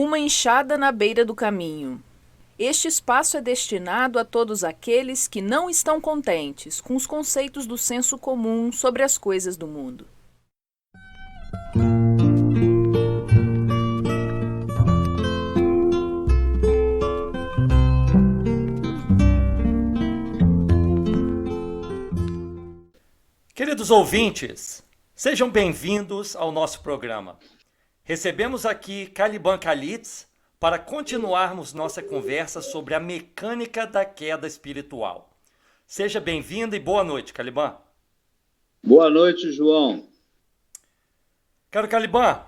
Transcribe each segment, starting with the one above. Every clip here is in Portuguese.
Uma enxada na beira do caminho. Este espaço é destinado a todos aqueles que não estão contentes com os conceitos do senso comum sobre as coisas do mundo. Queridos ouvintes, sejam bem-vindos ao nosso programa. Recebemos aqui Caliban Calitz para continuarmos nossa conversa sobre a mecânica da queda espiritual. Seja bem-vindo e boa noite, Caliban. Boa noite, João. Caro Caliban,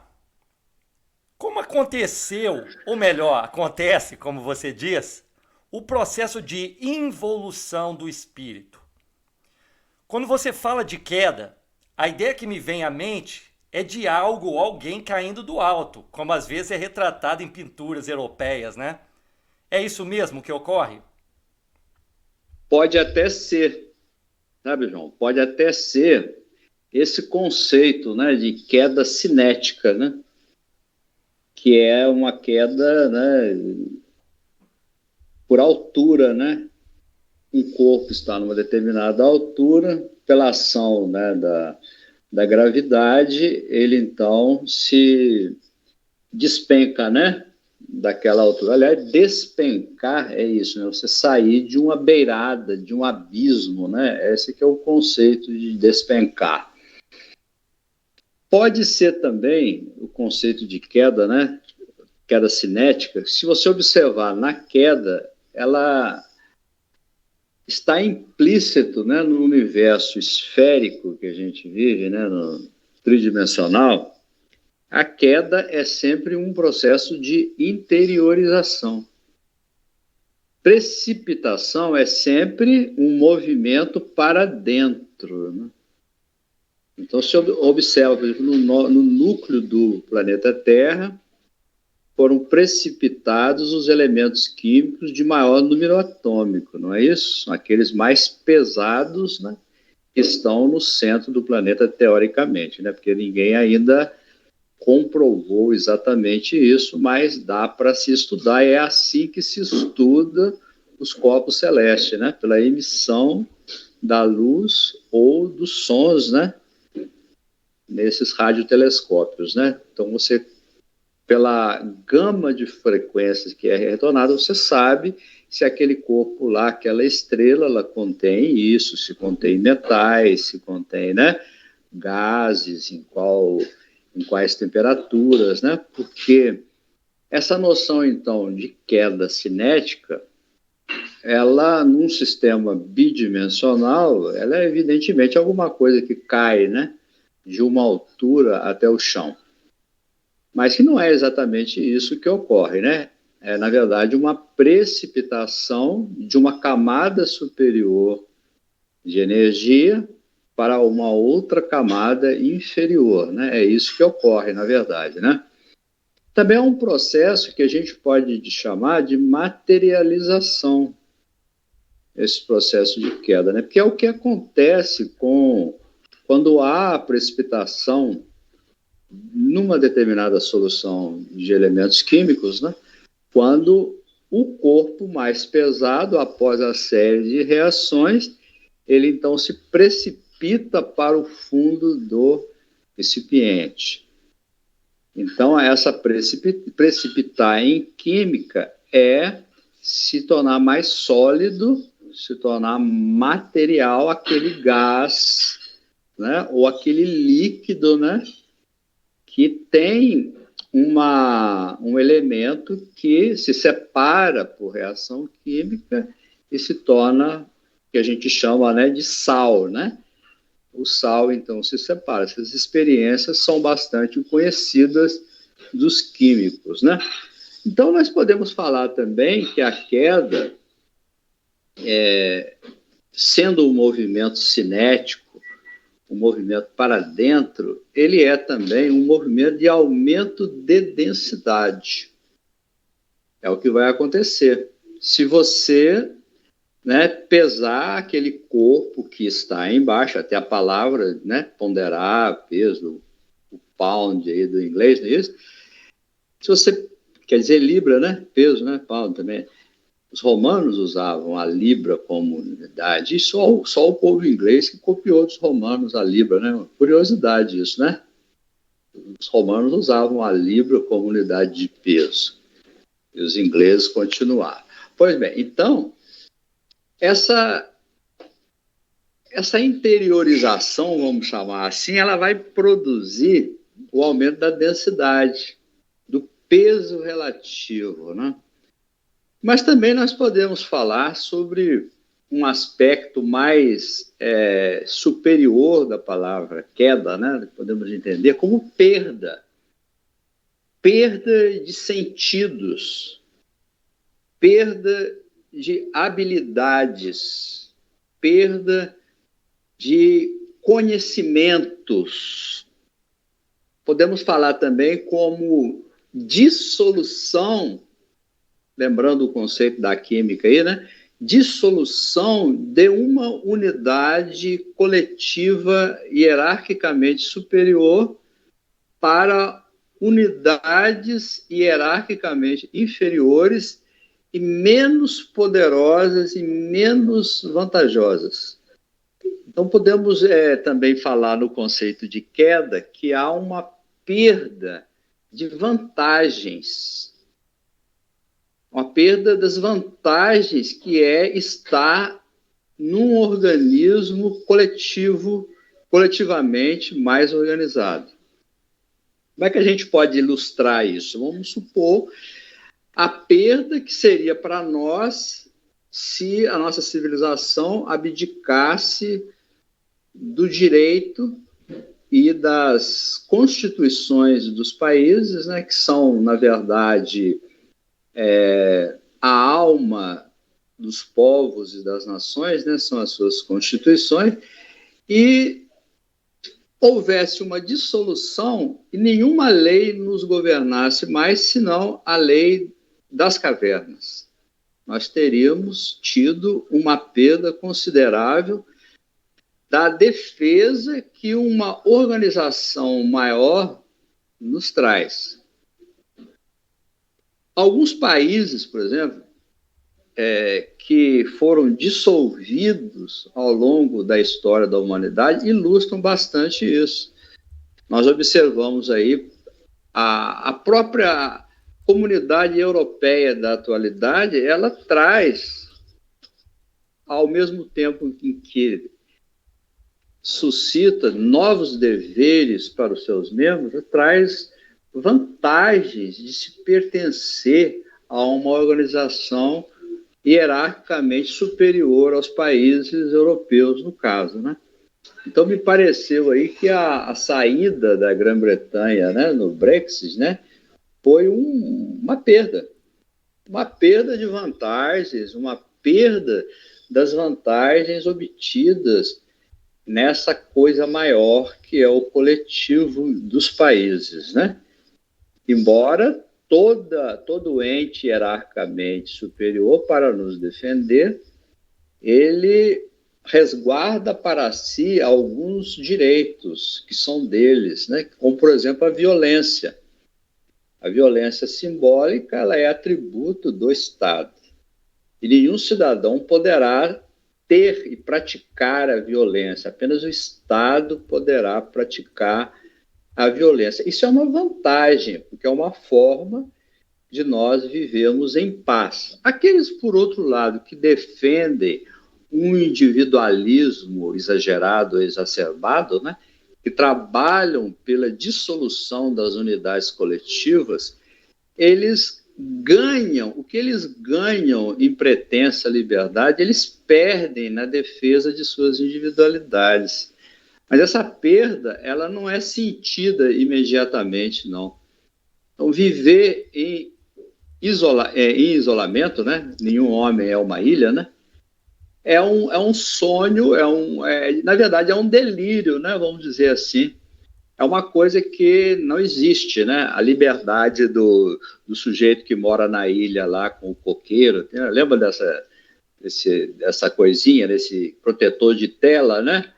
como aconteceu, ou melhor, acontece, como você diz, o processo de involução do espírito? Quando você fala de queda, a ideia que me vem à mente é de algo ou alguém caindo do alto, como às vezes é retratado em pinturas europeias, né? É isso mesmo que ocorre? Pode até ser, sabe, João? Pode até ser esse conceito, né, de queda cinética, né? Que é uma queda, né, por altura, né? Um corpo está numa determinada altura, pela ação, né, da gravidade, ele então se despenca, né? Daquela altura. Aliás, despencar é isso, né? Você sair de uma beirada, de um abismo, né? Esse que é o conceito de despencar. Pode ser também o conceito de queda, né? Queda cinética. Se você observar na queda, ela está implícito, né, no universo esférico que a gente vive, né, no tridimensional. A queda é sempre um processo de interiorização. Precipitação é sempre um movimento para dentro, né? Então, se observa, por exemplo, no núcleo do planeta Terra, foram precipitados os elementos químicos de maior número atômico, não é isso? Aqueles mais pesados, né, que estão no centro do planeta, teoricamente, né? Porque ninguém ainda comprovou exatamente isso, mas dá para se estudar. É assim que se estuda os corpos celestes, né? Pela emissão da luz ou dos sons, né? Nesses radiotelescópios, né? Então, você, pela gama de frequências que é retornada, você sabe se aquele corpo lá, aquela estrela, ela contém isso, se contém metais, se contém, né, gases, em quais temperaturas, né? Porque essa noção, então, de queda cinética, ela, num sistema bidimensional, ela é evidentemente alguma coisa que cai, né, de uma altura até o chão. Mas que não é exatamente isso que ocorre, né? É, na verdade, uma precipitação de uma camada superior de energia para uma outra camada inferior, né? É isso que ocorre, na verdade, né? Também é um processo que a gente pode chamar de materialização, esse processo de queda, né? Porque é o que acontece quando há precipitação numa determinada solução de elementos químicos, né? Quando o corpo mais pesado, após a série de reações, ele então se precipita para o fundo do recipiente. Então, essa precipitar em química é se tornar mais sólido, se tornar material aquele gás, né, ou aquele líquido, né, que tem um elemento que se separa por reação química e se torna, que a gente chama, né, de sal, né? O sal, então, se separa. Essas experiências são bastante conhecidas dos químicos, né? Então, nós podemos falar também que a queda, sendo um movimento cinético, um movimento para dentro, ele é também um movimento de aumento de densidade. É o que vai acontecer. Se você, né, pesar aquele corpo que está embaixo, até a palavra, né, ponderar, peso, o pound aí do inglês, não é isso? Se você quer dizer libra, né? Peso, né, Paulo, também. Os romanos usavam a libra como unidade, e só o povo inglês que copiou dos romanos a libra, né? Curiosidade isso, né? Os romanos usavam a libra como unidade de peso, e os ingleses continuaram. Pois bem, então, essa interiorização, vamos chamar assim, ela vai produzir o aumento da densidade, do peso relativo, né? Mas também nós podemos falar sobre um aspecto mais superior da palavra queda, né? Podemos entender como perda. Perda de sentidos, perda de habilidades, perda de conhecimentos. Podemos falar também como dissolução, lembrando o conceito da química aí, né? Dissolução de uma unidade coletiva hierarquicamente superior para unidades hierarquicamente inferiores e menos poderosas e menos vantajosas. Então, podemos também falar no conceito de queda que há uma perda de vantagens, uma perda das vantagens que é estar num organismo coletivamente mais organizado. Como é que a gente pode ilustrar isso? Vamos supor a perda que seria para nós se a nossa civilização abdicasse do direito e das constituições dos países, né, que são, na verdade, a alma dos povos e das nações, né, são as suas constituições, e houvesse uma dissolução e nenhuma lei nos governasse mais, senão a lei das cavernas. Nós teríamos tido uma perda considerável da defesa que uma organização maior nos traz. Alguns países, por exemplo, que foram dissolvidos ao longo da história da humanidade, ilustram bastante isso. Nós observamos aí a própria comunidade europeia da atualidade, ela traz, ao mesmo tempo em que suscita novos deveres para os seus membros, traz vantagens de se pertencer a uma organização hierarquicamente superior aos países europeus, no caso, né? Então, me pareceu aí que a saída da Grã-Bretanha, né, no Brexit, né, foi uma perda de vantagens, uma perda das vantagens obtidas nessa coisa maior que é o coletivo dos países, né? Embora todo ente hierarquicamente superior para nos defender, ele resguarda para si alguns direitos que são deles, né? Como, por exemplo, a violência. A violência simbólica, ela é atributo do Estado. E nenhum cidadão poderá ter e praticar a violência. Apenas o Estado poderá praticar a violência. Isso é uma vantagem, porque é uma forma de nós vivermos em paz. Aqueles, por outro lado, que defendem um individualismo exagerado, exacerbado, né, que trabalham pela dissolução das unidades coletivas, eles ganham, o que eles ganham em pretensa liberdade, eles perdem na defesa de suas individualidades. Mas essa perda, ela não é sentida imediatamente, não. Então, viver em isolamento, né? Nenhum homem é uma ilha, né? É um sonho, na verdade, é um delírio, né? Vamos dizer assim. É uma coisa que não existe, né? A liberdade do sujeito que mora na ilha lá com o coqueiro. Lembra dessa coisinha, desse protetor de tela, né?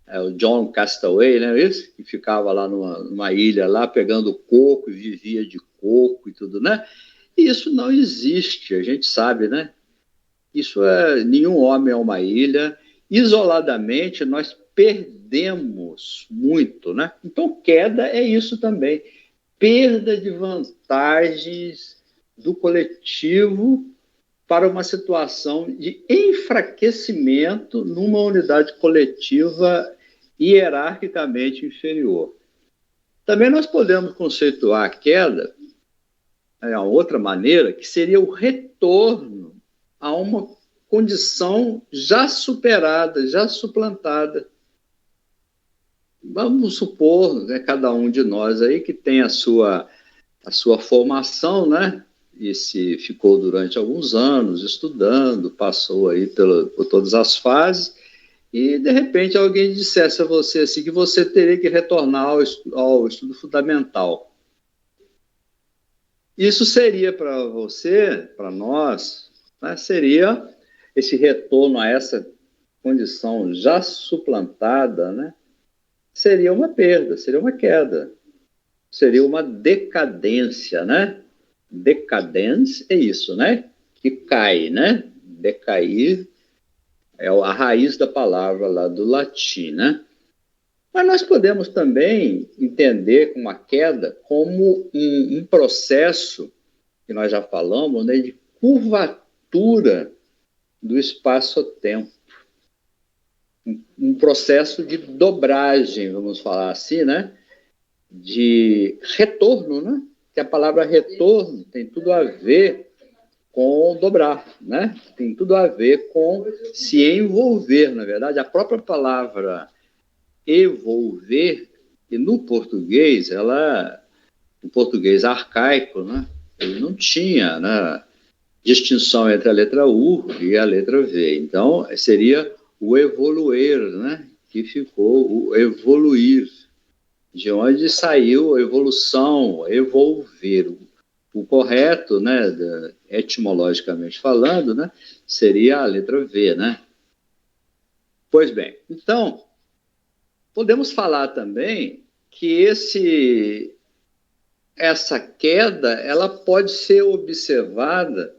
o John Castaway, né, isso? Que ficava lá numa ilha lá pegando coco e vivia de coco e tudo, né? E isso não existe, a gente sabe, né? Nenhum homem é uma ilha. Isoladamente, nós perdemos muito, né? Então, queda é isso também. Perda de vantagens do coletivo para uma situação de enfraquecimento numa unidade coletiva hierarquicamente inferior. Também nós podemos conceituar a queda, uma outra maneira, que seria o retorno a uma condição já superada, já suplantada. Vamos supor, né, cada um de nós aí que tem a sua formação, né? E se ficou durante alguns anos estudando, passou aí por todas as fases, e de repente alguém dissesse a você assim, que você teria que retornar ao estudo fundamental. Isso seria para você, para nós, né, seria esse retorno a essa condição já suplantada, né, seria uma perda, seria uma queda, seria uma decadência, né? Decadência é isso, né? Que cai, né? Decair é a raiz da palavra lá do latim, né? Mas nós podemos também entender uma queda como um processo, que nós já falamos, né, de curvatura do espaço-tempo. Um processo de dobragem, vamos falar assim, né? De retorno, né? Que a palavra retorno tem tudo a ver com dobrar, né? Tem tudo a ver com se envolver, na verdade. A própria palavra evolver, e no português, o português arcaico, né? Ele não tinha, né, distinção entre a letra U e a letra V. Então, seria o evoluir, né? Que ficou o evoluir, de onde saiu a evolução, evolver. O correto, né, etimologicamente falando, né, seria a letra V, né? Pois bem, então, podemos falar também que essa queda ela pode ser observada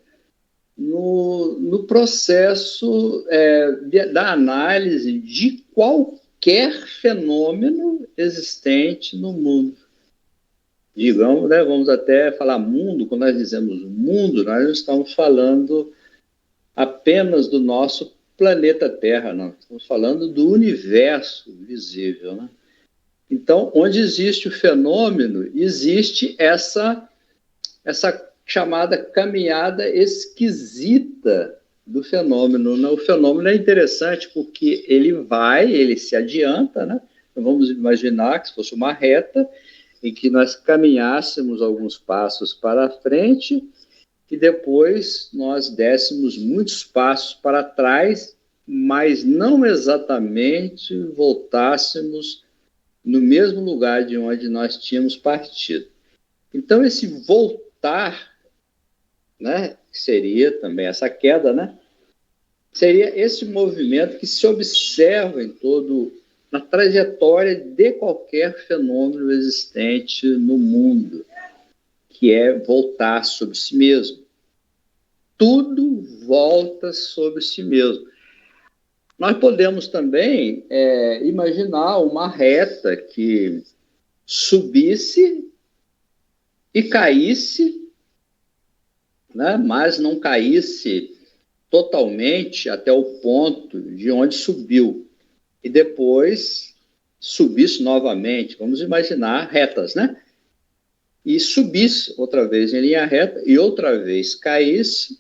no processo da análise de qualquer fenômeno existente no mundo. Digamos, né, vamos até falar mundo, quando nós dizemos mundo, nós não estamos falando apenas do nosso planeta Terra, não. Estamos falando do universo visível, né? Então, onde existe o fenômeno, existe essa chamada caminhada esquisita do fenômeno, né? O fenômeno é interessante porque ele se adianta, né? Então, vamos imaginar que se fosse uma reta em que nós caminhássemos alguns passos para frente e depois nós dessemos muitos passos para trás, mas não exatamente voltássemos no mesmo lugar de onde nós tínhamos partido. Então, esse voltar, né, seria também essa queda, né, seria esse movimento que se observa na trajetória de qualquer fenômeno existente no mundo, que é voltar sobre si mesmo. Tudo volta sobre si mesmo. Nós podemos também imaginar uma reta que subisse e caísse, né, mas não caísse totalmente até o ponto de onde subiu. E depois subisse novamente, vamos imaginar retas, né? E subisse outra vez em linha reta, e outra vez caísse,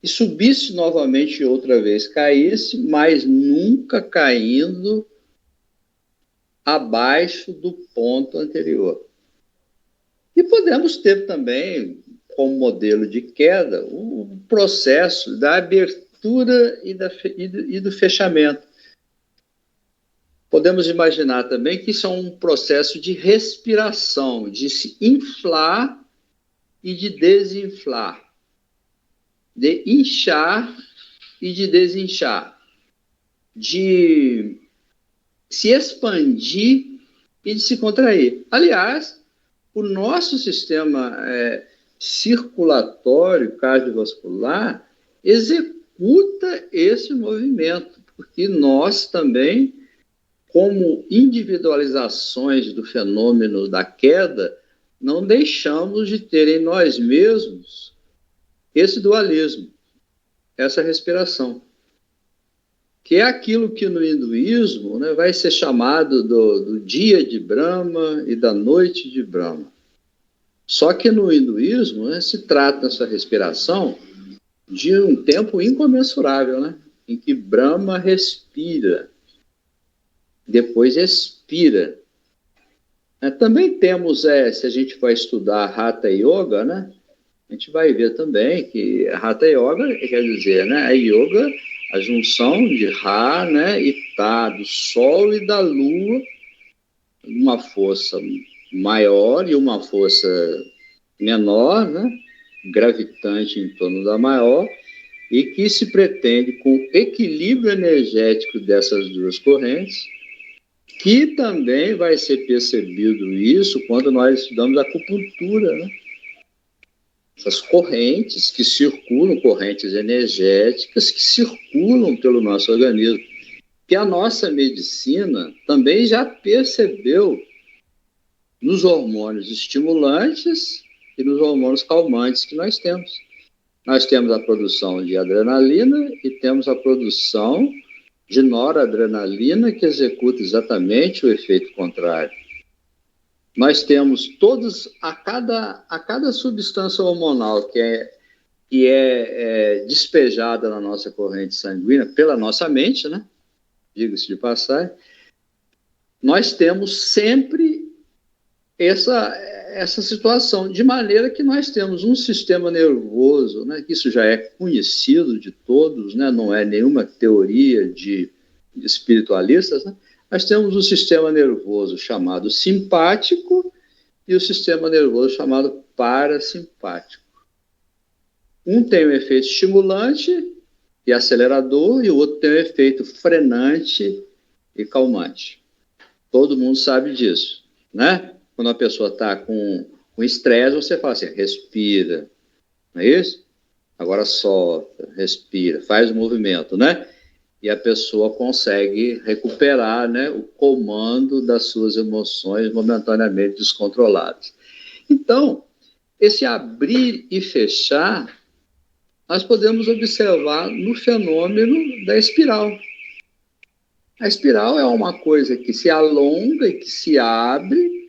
e subisse novamente e outra vez caísse, mas nunca caindo abaixo do ponto anterior. E podemos ter também, como modelo de queda, o processo da abertura e do fechamento. Podemos imaginar também que isso é um processo de respiração, de se inflar e de desinflar, de inchar e de desinchar, de se expandir e de se contrair. Aliás, o nosso sistema circulatório cardiovascular executa esse movimento, porque nós também, como individualizações do fenômeno da queda, não deixamos de ter em nós mesmos esse dualismo, essa respiração, que é aquilo que no hinduísmo, né, vai ser chamado do dia de Brahma e da noite de Brahma. Só que no hinduísmo, né, se trata essa respiração de um tempo incomensurável, né, em que Brahma respira, depois expira. Também temos, se a gente vai estudar Hatha Yoga, né, a gente vai ver também que Hatha Yoga quer dizer, né, a yoga, a junção de Ra, né, e Tá, do Sol e da Lua, uma força maior e uma força menor, né, gravitante em torno da maior, e que se pretende, com o equilíbrio energético dessas duas correntes, que também vai ser percebido isso quando nós estudamos a acupuntura, né? Essas correntes que circulam, correntes energéticas que circulam pelo nosso organismo, que a nossa medicina também já percebeu nos hormônios estimulantes e nos hormônios calmantes que nós temos. Nós temos a produção de adrenalina e temos a produção de noradrenalina, que executa exatamente o efeito contrário. Nós temos todos, a cada substância hormonal que é despejada na nossa corrente sanguínea, pela nossa mente, né? Diga-se de passagem, nós temos sempre essa situação, de maneira que nós temos um sistema nervoso, né, que isso já é conhecido de todos, né, não é nenhuma teoria de espiritualistas, né, nós temos um sistema nervoso chamado simpático e o sistema nervoso chamado parasimpático. Um tem um efeito estimulante e acelerador, e o outro tem um efeito frenante e calmante. Todo mundo sabe disso, né? Quando a pessoa está com estresse, você fala assim, respira, não é isso? Agora solta, respira, faz o movimento, né? E a pessoa consegue recuperar, né, o comando das suas emoções momentaneamente descontroladas. Então, esse abrir e fechar, nós podemos observar no fenômeno da espiral. A espiral é uma coisa que se alonga e que se abre,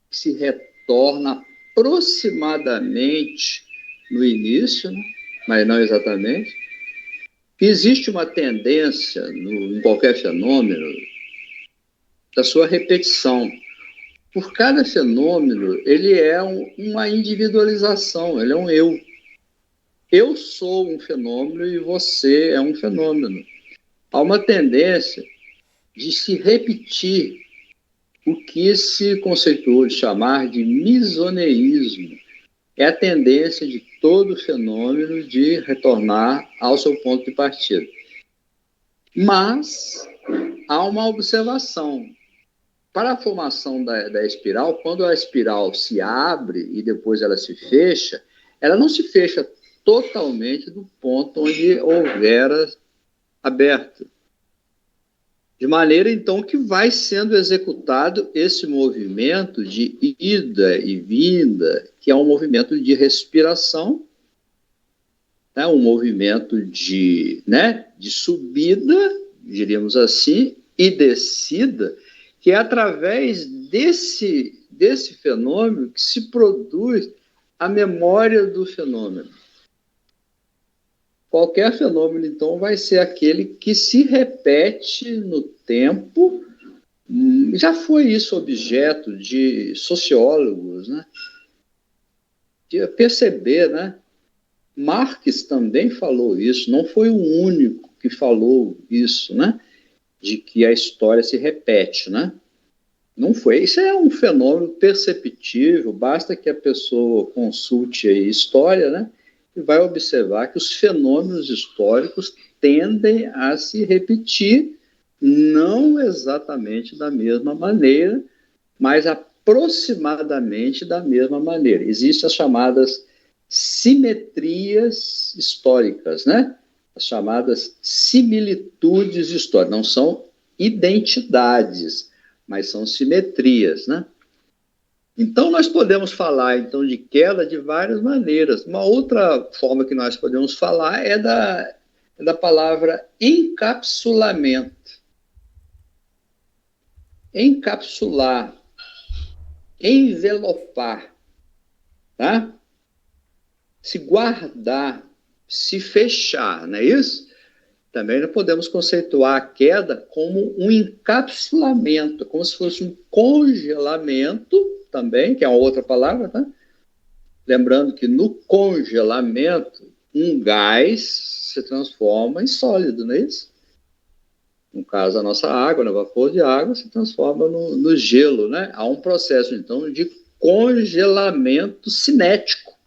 que se retorna aproximadamente no início, né? Mas não exatamente. Existe uma tendência em qualquer fenômeno da sua repetição. Por cada fenômeno, ele é uma individualização, ele é um eu. Eu sou um fenômeno e você é um fenômeno. Há uma tendência de se repetir o que se conceituou de chamar de misoneísmo. É a tendência de todo fenômeno de retornar ao seu ponto de partida. Mas há uma observação. Para a formação da espiral, quando a espiral se abre e depois ela se fecha, ela não se fecha totalmente do ponto onde houvera aberto. De maneira, então, que vai sendo executado esse movimento de ida e vinda, que é um movimento de respiração, né? Um movimento de subida, diríamos assim, e descida, que é através desse fenômeno que se produz a memória do fenômeno. Qualquer fenômeno, então, vai ser aquele que se repete no tempo. Já foi isso objeto de sociólogos, né? De perceber, né? Marx também falou isso, não foi o único que falou isso, né? De que a história se repete, né? Não foi. Isso é um fenômeno perceptível, basta que a pessoa consulte a história, né? E vai observar que os fenômenos históricos tendem a se repetir não exatamente da mesma maneira, mas aproximadamente da mesma maneira. Existem as chamadas simetrias históricas, né? As chamadas similitudes históricas. Não são identidades, mas são simetrias, né? Então, nós podemos falar, então, de queda de várias maneiras. Uma outra forma que nós podemos falar é da palavra encapsulamento. Encapsular, envelopar, tá? Se guardar, se fechar, não é isso? Também nós podemos conceituar a queda como um encapsulamento, como se fosse um congelamento também, que é uma outra palavra, tá? Lembrando que no congelamento, um gás se transforma em sólido, não é isso? No caso, a nossa água, no vapor de água, se transforma no gelo, né? Há um processo, então, de congelamento cinético.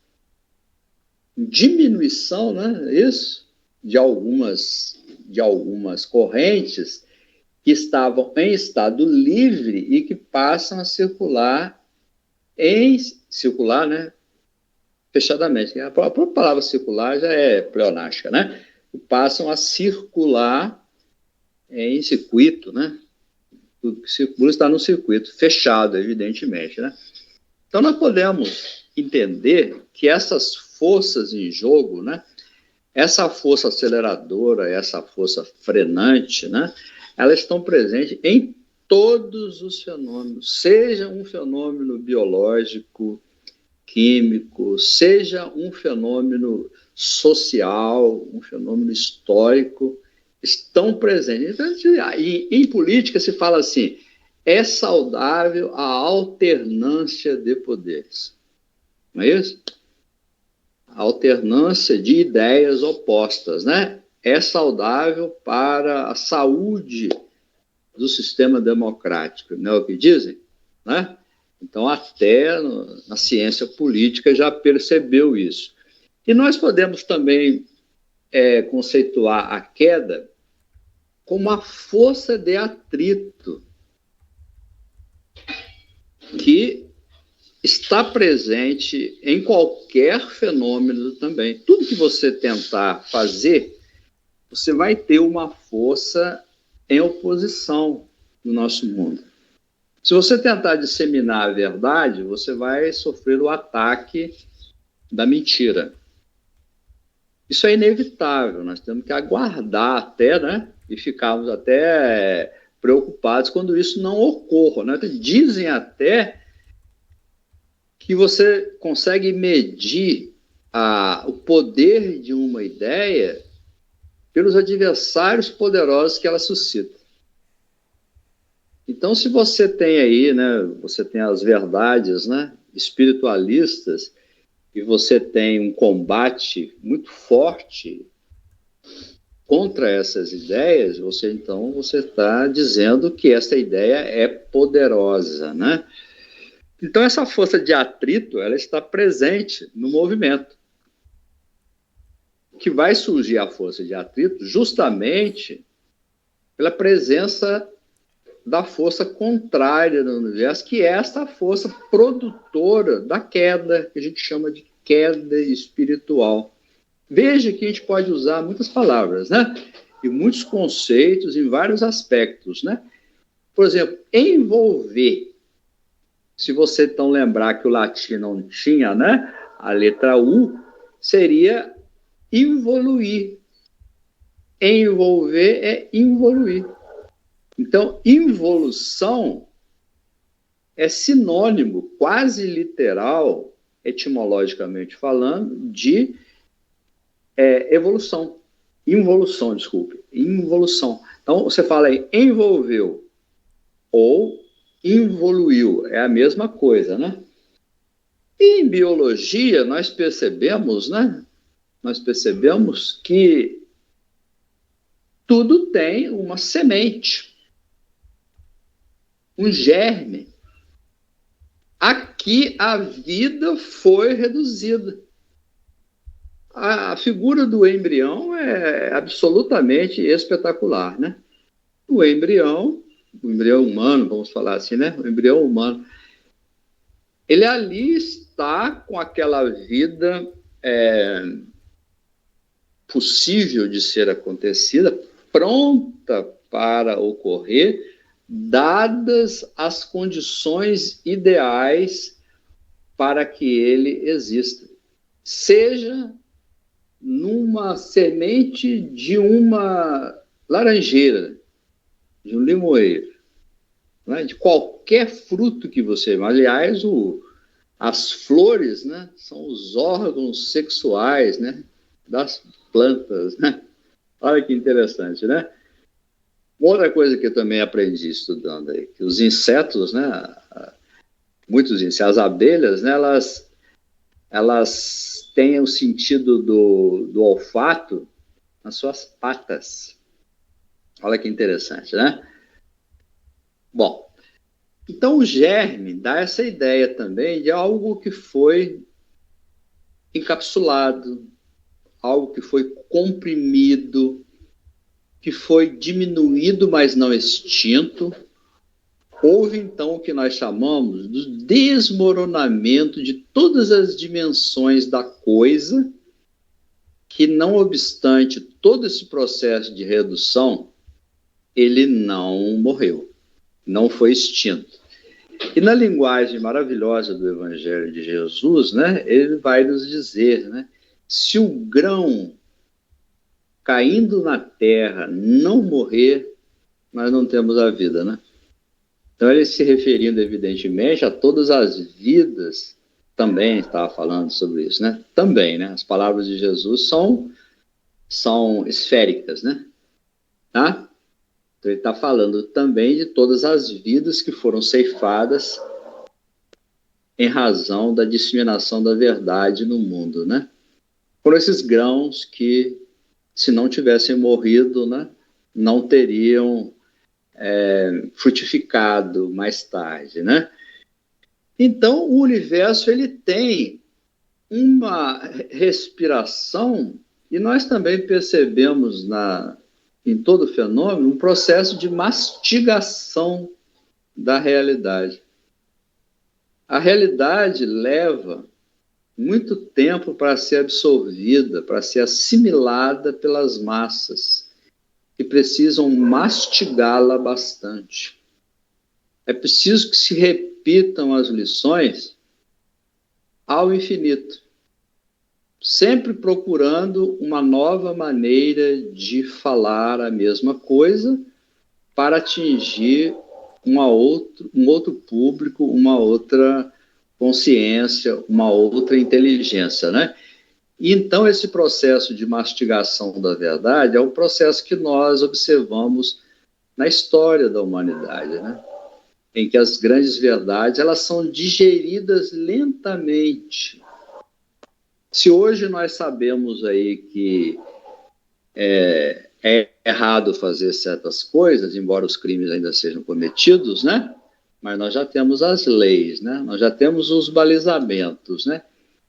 Diminuição, né? Isso, de algumas correntes que estavam em estado livre e que passam a circular, né? Fechadamente. A própria palavra circular já é pleonástica, né? Passam a circular em circuito, né? Tudo que circula está no circuito fechado, evidentemente, né? Então, nós podemos entender que essas forças em jogo, né? Essa força aceleradora, essa força frenante, né? Elas estão presentes em todos os fenômenos, seja um fenômeno biológico, químico, seja um fenômeno social, um fenômeno histórico, estão presentes. Então, em política se fala assim, é saudável a alternância de poderes. Não é isso? A alternância de ideias opostas, né? É saudável para a saúde do sistema democrático, não é o que dizem? Né? Então, até na ciência política já percebeu isso. E nós podemos também conceituar a queda como uma força de atrito que está presente em qualquer fenômeno também. Tudo que você tentar fazer, você vai ter uma força em oposição no nosso mundo. Se você tentar disseminar a verdade, você vai sofrer o ataque da mentira. Isso é inevitável, nós temos que aguardar até, né? E ficarmos até preocupados quando isso não ocorra, né? Dizem até que você consegue medir o poder de uma ideia pelos adversários poderosos que ela suscita. Então, se você tem aí, né, você tem as verdades, né, espiritualistas, e você tem um combate muito forte contra essas ideias, você está dizendo que essa ideia é poderosa, né? Então, essa força de atrito, ela está presente no movimento. Que vai surgir a força de atrito justamente pela presença da força contrária no universo, que é esta força produtora da queda, que a gente chama de queda espiritual. Veja que a gente pode usar muitas palavras, né? E muitos conceitos em vários aspectos, né? Por exemplo, envolver. Se você então lembrar que o latim não tinha, né? A letra U seria involuir. Envolver é involuir. Então, involução é sinônimo, quase literal, etimologicamente falando, de evolução. Involução, desculpe. Involução. Então, você fala aí, envolveu ou involuiu. É a mesma coisa, né? E em biologia, nós percebemos, né? Nós percebemos que tudo tem uma semente. Um germe. Aqui a vida foi reduzida. A figura do embrião é absolutamente espetacular, né? o embrião humano, vamos falar assim, né? O embrião humano, ele ali está com aquela vida possível de ser acontecida, pronta para ocorrer, dadas as condições ideais para que ele exista. Seja numa semente de uma laranjeira, de um limoeiro, né? De qualquer fruto que você... Aliás, as flores, né, são os órgãos sexuais, né, das plantas, né? Olha que interessante, né? Outra coisa que eu também aprendi estudando aí, que os insetos, né, muitos insetos, as abelhas, né, elas têm o sentido do olfato nas suas patas. Olha que interessante, né? Bom, então o germe dá essa ideia também de algo que foi encapsulado, algo que foi comprimido, que foi diminuído, mas não extinto. Houve, então, o que nós chamamos do desmoronamento de todas as dimensões da coisa, que, não obstante todo esse processo de redução, ele não morreu, não foi extinto. E na linguagem maravilhosa do Evangelho de Jesus, né, ele vai nos dizer, né, se o grão caindo na terra não morrer, nós não temos a vida, né? Então, ele se referindo, evidentemente, a todas as vidas, também estava falando sobre isso, né? Também, né? As palavras de Jesus são esféricas, né? Tá? Então, ele está falando também de todas as vidas que foram ceifadas em razão da disseminação da verdade no mundo, né? Por esses grãos que, se não tivessem morrido, né, não teriam frutificado mais tarde, né? Então, o universo, ele tem uma respiração, e nós também percebemos em todo fenômeno um processo de mastigação da realidade. A realidade leva muito tempo para ser absorvida, para ser assimilada pelas massas, que precisam mastigá-la bastante. É preciso que se repitam as lições ao infinito, sempre procurando uma nova maneira de falar a mesma coisa para atingir um outro público, uma outra consciência, uma outra inteligência, né? E então esse processo de mastigação da verdade é um processo que nós observamos na história da humanidade, né? Em que as grandes verdades, elas são digeridas lentamente. Se hoje nós sabemos aí que é errado fazer certas coisas, embora os crimes ainda sejam cometidos, né? Mas nós já temos as leis, né? Nós já temos os balizamentos, né?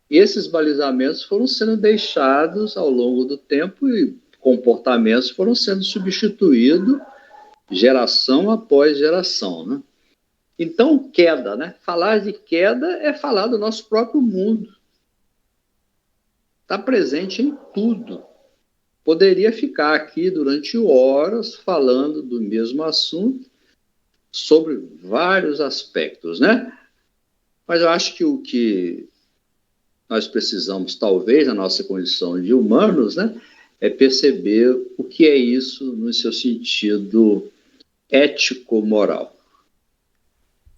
E esses balizamentos foram sendo deixados ao longo do tempo e comportamentos foram sendo substituídos geração após geração, né? Então, queda, né? Falar de queda é falar do nosso próprio mundo. Está presente em tudo. Poderia ficar aqui durante horas falando do mesmo assunto sobre vários aspectos, né? Mas eu acho que o que nós precisamos, talvez, na nossa condição de humanos, né, é perceber o que é isso no seu sentido ético-moral.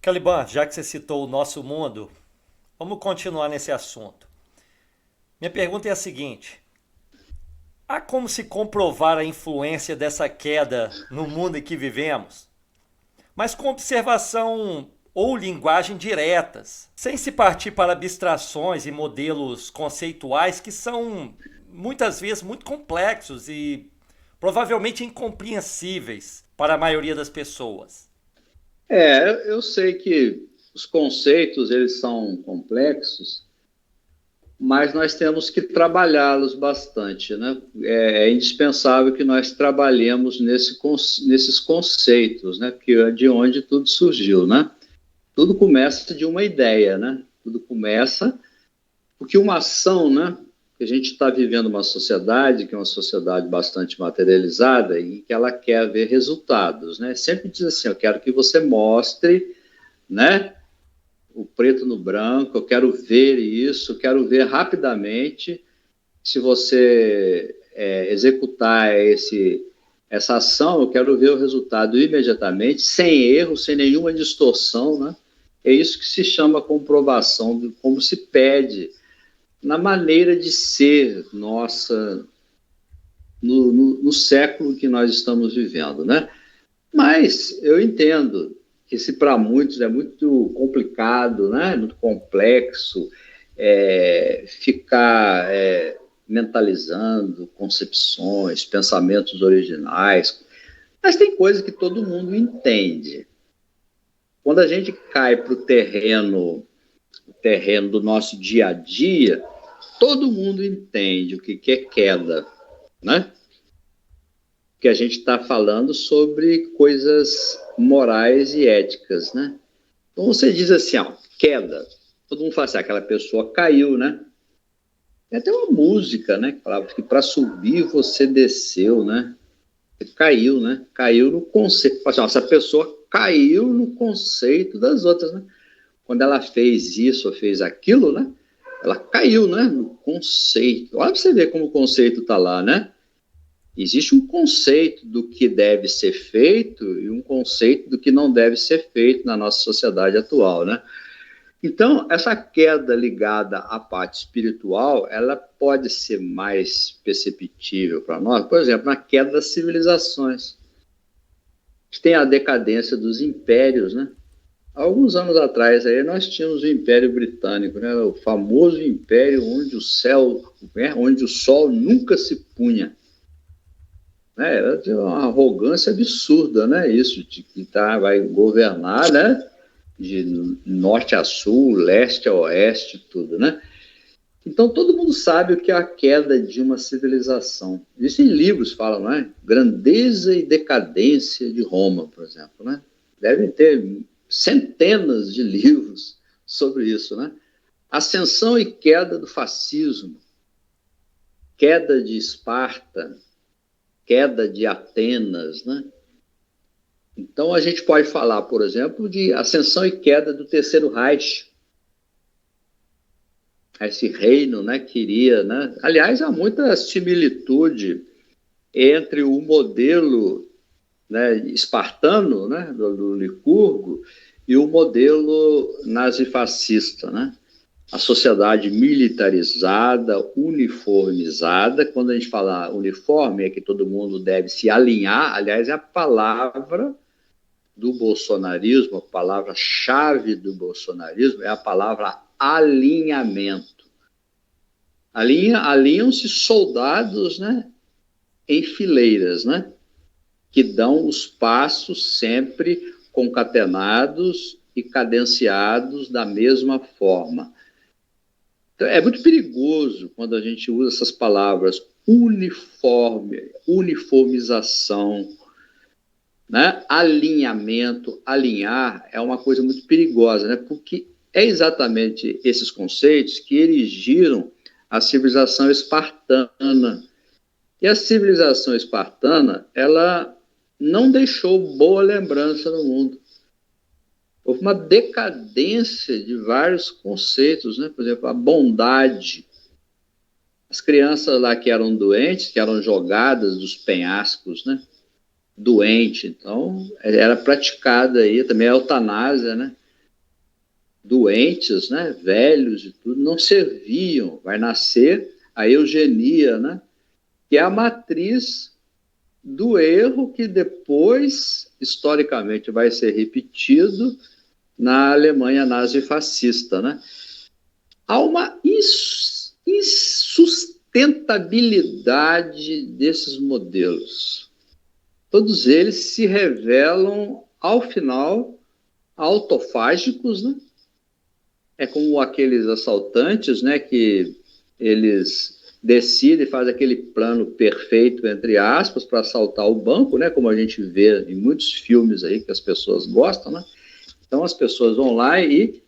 Caliban, já que você citou o nosso mundo, vamos continuar nesse assunto. Minha pergunta é a seguinte: há como se comprovar a influência dessa queda no mundo em que vivemos, mas com observação ou linguagem diretas, sem se partir para abstrações e modelos conceituais que são muitas vezes muito complexos e provavelmente incompreensíveis para a maioria das pessoas? Eu sei que os conceitos, eles são complexos, mas nós temos que trabalhá-los bastante, né? É indispensável que nós trabalhemos nesses conceitos, né? Que é de onde tudo surgiu, né? Tudo começa de uma ideia, né? Tudo começa porque uma ação, né? Que a gente está vivendo uma sociedade que é uma sociedade bastante materializada e que ela quer ver resultados, né? Sempre diz assim, eu quero que você mostre, né? O preto no branco, eu quero ver isso, eu quero ver rapidamente se você executar essa ação, eu quero ver o resultado imediatamente, sem erro, sem nenhuma distorção, né? É isso que se chama comprovação de como se pede na maneira de ser nossa no século que nós estamos vivendo, né? Mas eu entendo que se para muitos é muito complicado, né? Muito complexo ficar mentalizando concepções, pensamentos originais, mas tem coisa que todo mundo entende. Quando a gente cai para o terreno do nosso dia a dia, todo mundo entende o que é queda, né? Que a gente está falando sobre coisas morais e éticas, né? Então você diz assim, ó, queda, todo mundo fala assim, aquela pessoa caiu, né? Tem até uma música, né, que falava que para subir você desceu, né? Você caiu, né? Caiu no conceito. Assim, ó, essa pessoa caiu no conceito das outras, né? Quando ela fez isso ou fez aquilo, né? Ela caiu, né? No conceito. Olha para você ver como o conceito está lá, né? Existe um conceito do que deve ser feito e um conceito do que não deve ser feito na nossa sociedade atual, né? Então, essa queda ligada à parte espiritual, ela pode ser mais perceptível para nós, por exemplo, na queda das civilizações. Tem a decadência dos impérios, né? Há alguns anos atrás, aí, nós tínhamos o Império Britânico, né? O famoso império onde onde o sol nunca se punha. Era uma arrogância absurda, né? Isso, de que vai governar, né? De norte a sul, leste a oeste, tudo, né? Então, todo mundo sabe o que é a queda de uma civilização. Existem livros que falam, né? Grandeza e decadência de Roma, por exemplo, né? Devem ter centenas de livros sobre isso, né? Ascensão e queda do fascismo, queda de Esparta, queda de Atenas, né? Então, a gente pode falar, por exemplo, de ascensão e queda do Terceiro Reich. Esse reino, né, queria, né? Aliás, há muita similitude entre o modelo, né, espartano, né, do Licurgo, e o modelo nazifascista, né? A sociedade militarizada, uniformizada. Quando a gente fala uniforme, é que todo mundo deve se alinhar. Aliás, é a palavra do bolsonarismo, a palavra-chave do bolsonarismo é a palavra alinhamento. Alinham-se soldados, né, em fileiras, né, que dão os passos sempre concatenados e cadenciados da mesma forma. Então, é muito perigoso quando a gente usa essas palavras uniformização, né? Alinhamento, alinhar é uma coisa muito perigosa, né? Porque é exatamente esses conceitos que erigiram a civilização espartana. E a civilização espartana, ela não deixou boa lembrança no mundo. Houve uma decadência de vários conceitos, né? Por exemplo, a bondade. As crianças lá que eram doentes, que eram jogadas dos penhascos, né? Doente, então era praticada aí também a eutanásia, né? Doentes, né? Velhos e tudo, não serviam. Vai nascer a eugenia, né? Que é a matriz do erro que depois, historicamente, vai ser repetido na Alemanha nazifascista, né? Há uma insustentabilidade desses modelos. Todos eles se revelam, ao final, autofágicos, né? É como aqueles assaltantes, né, que eles decidem, fazem aquele plano perfeito, entre aspas, para assaltar o banco, né? Como a gente vê em muitos filmes aí que as pessoas gostam, né? Então as pessoas vão lá e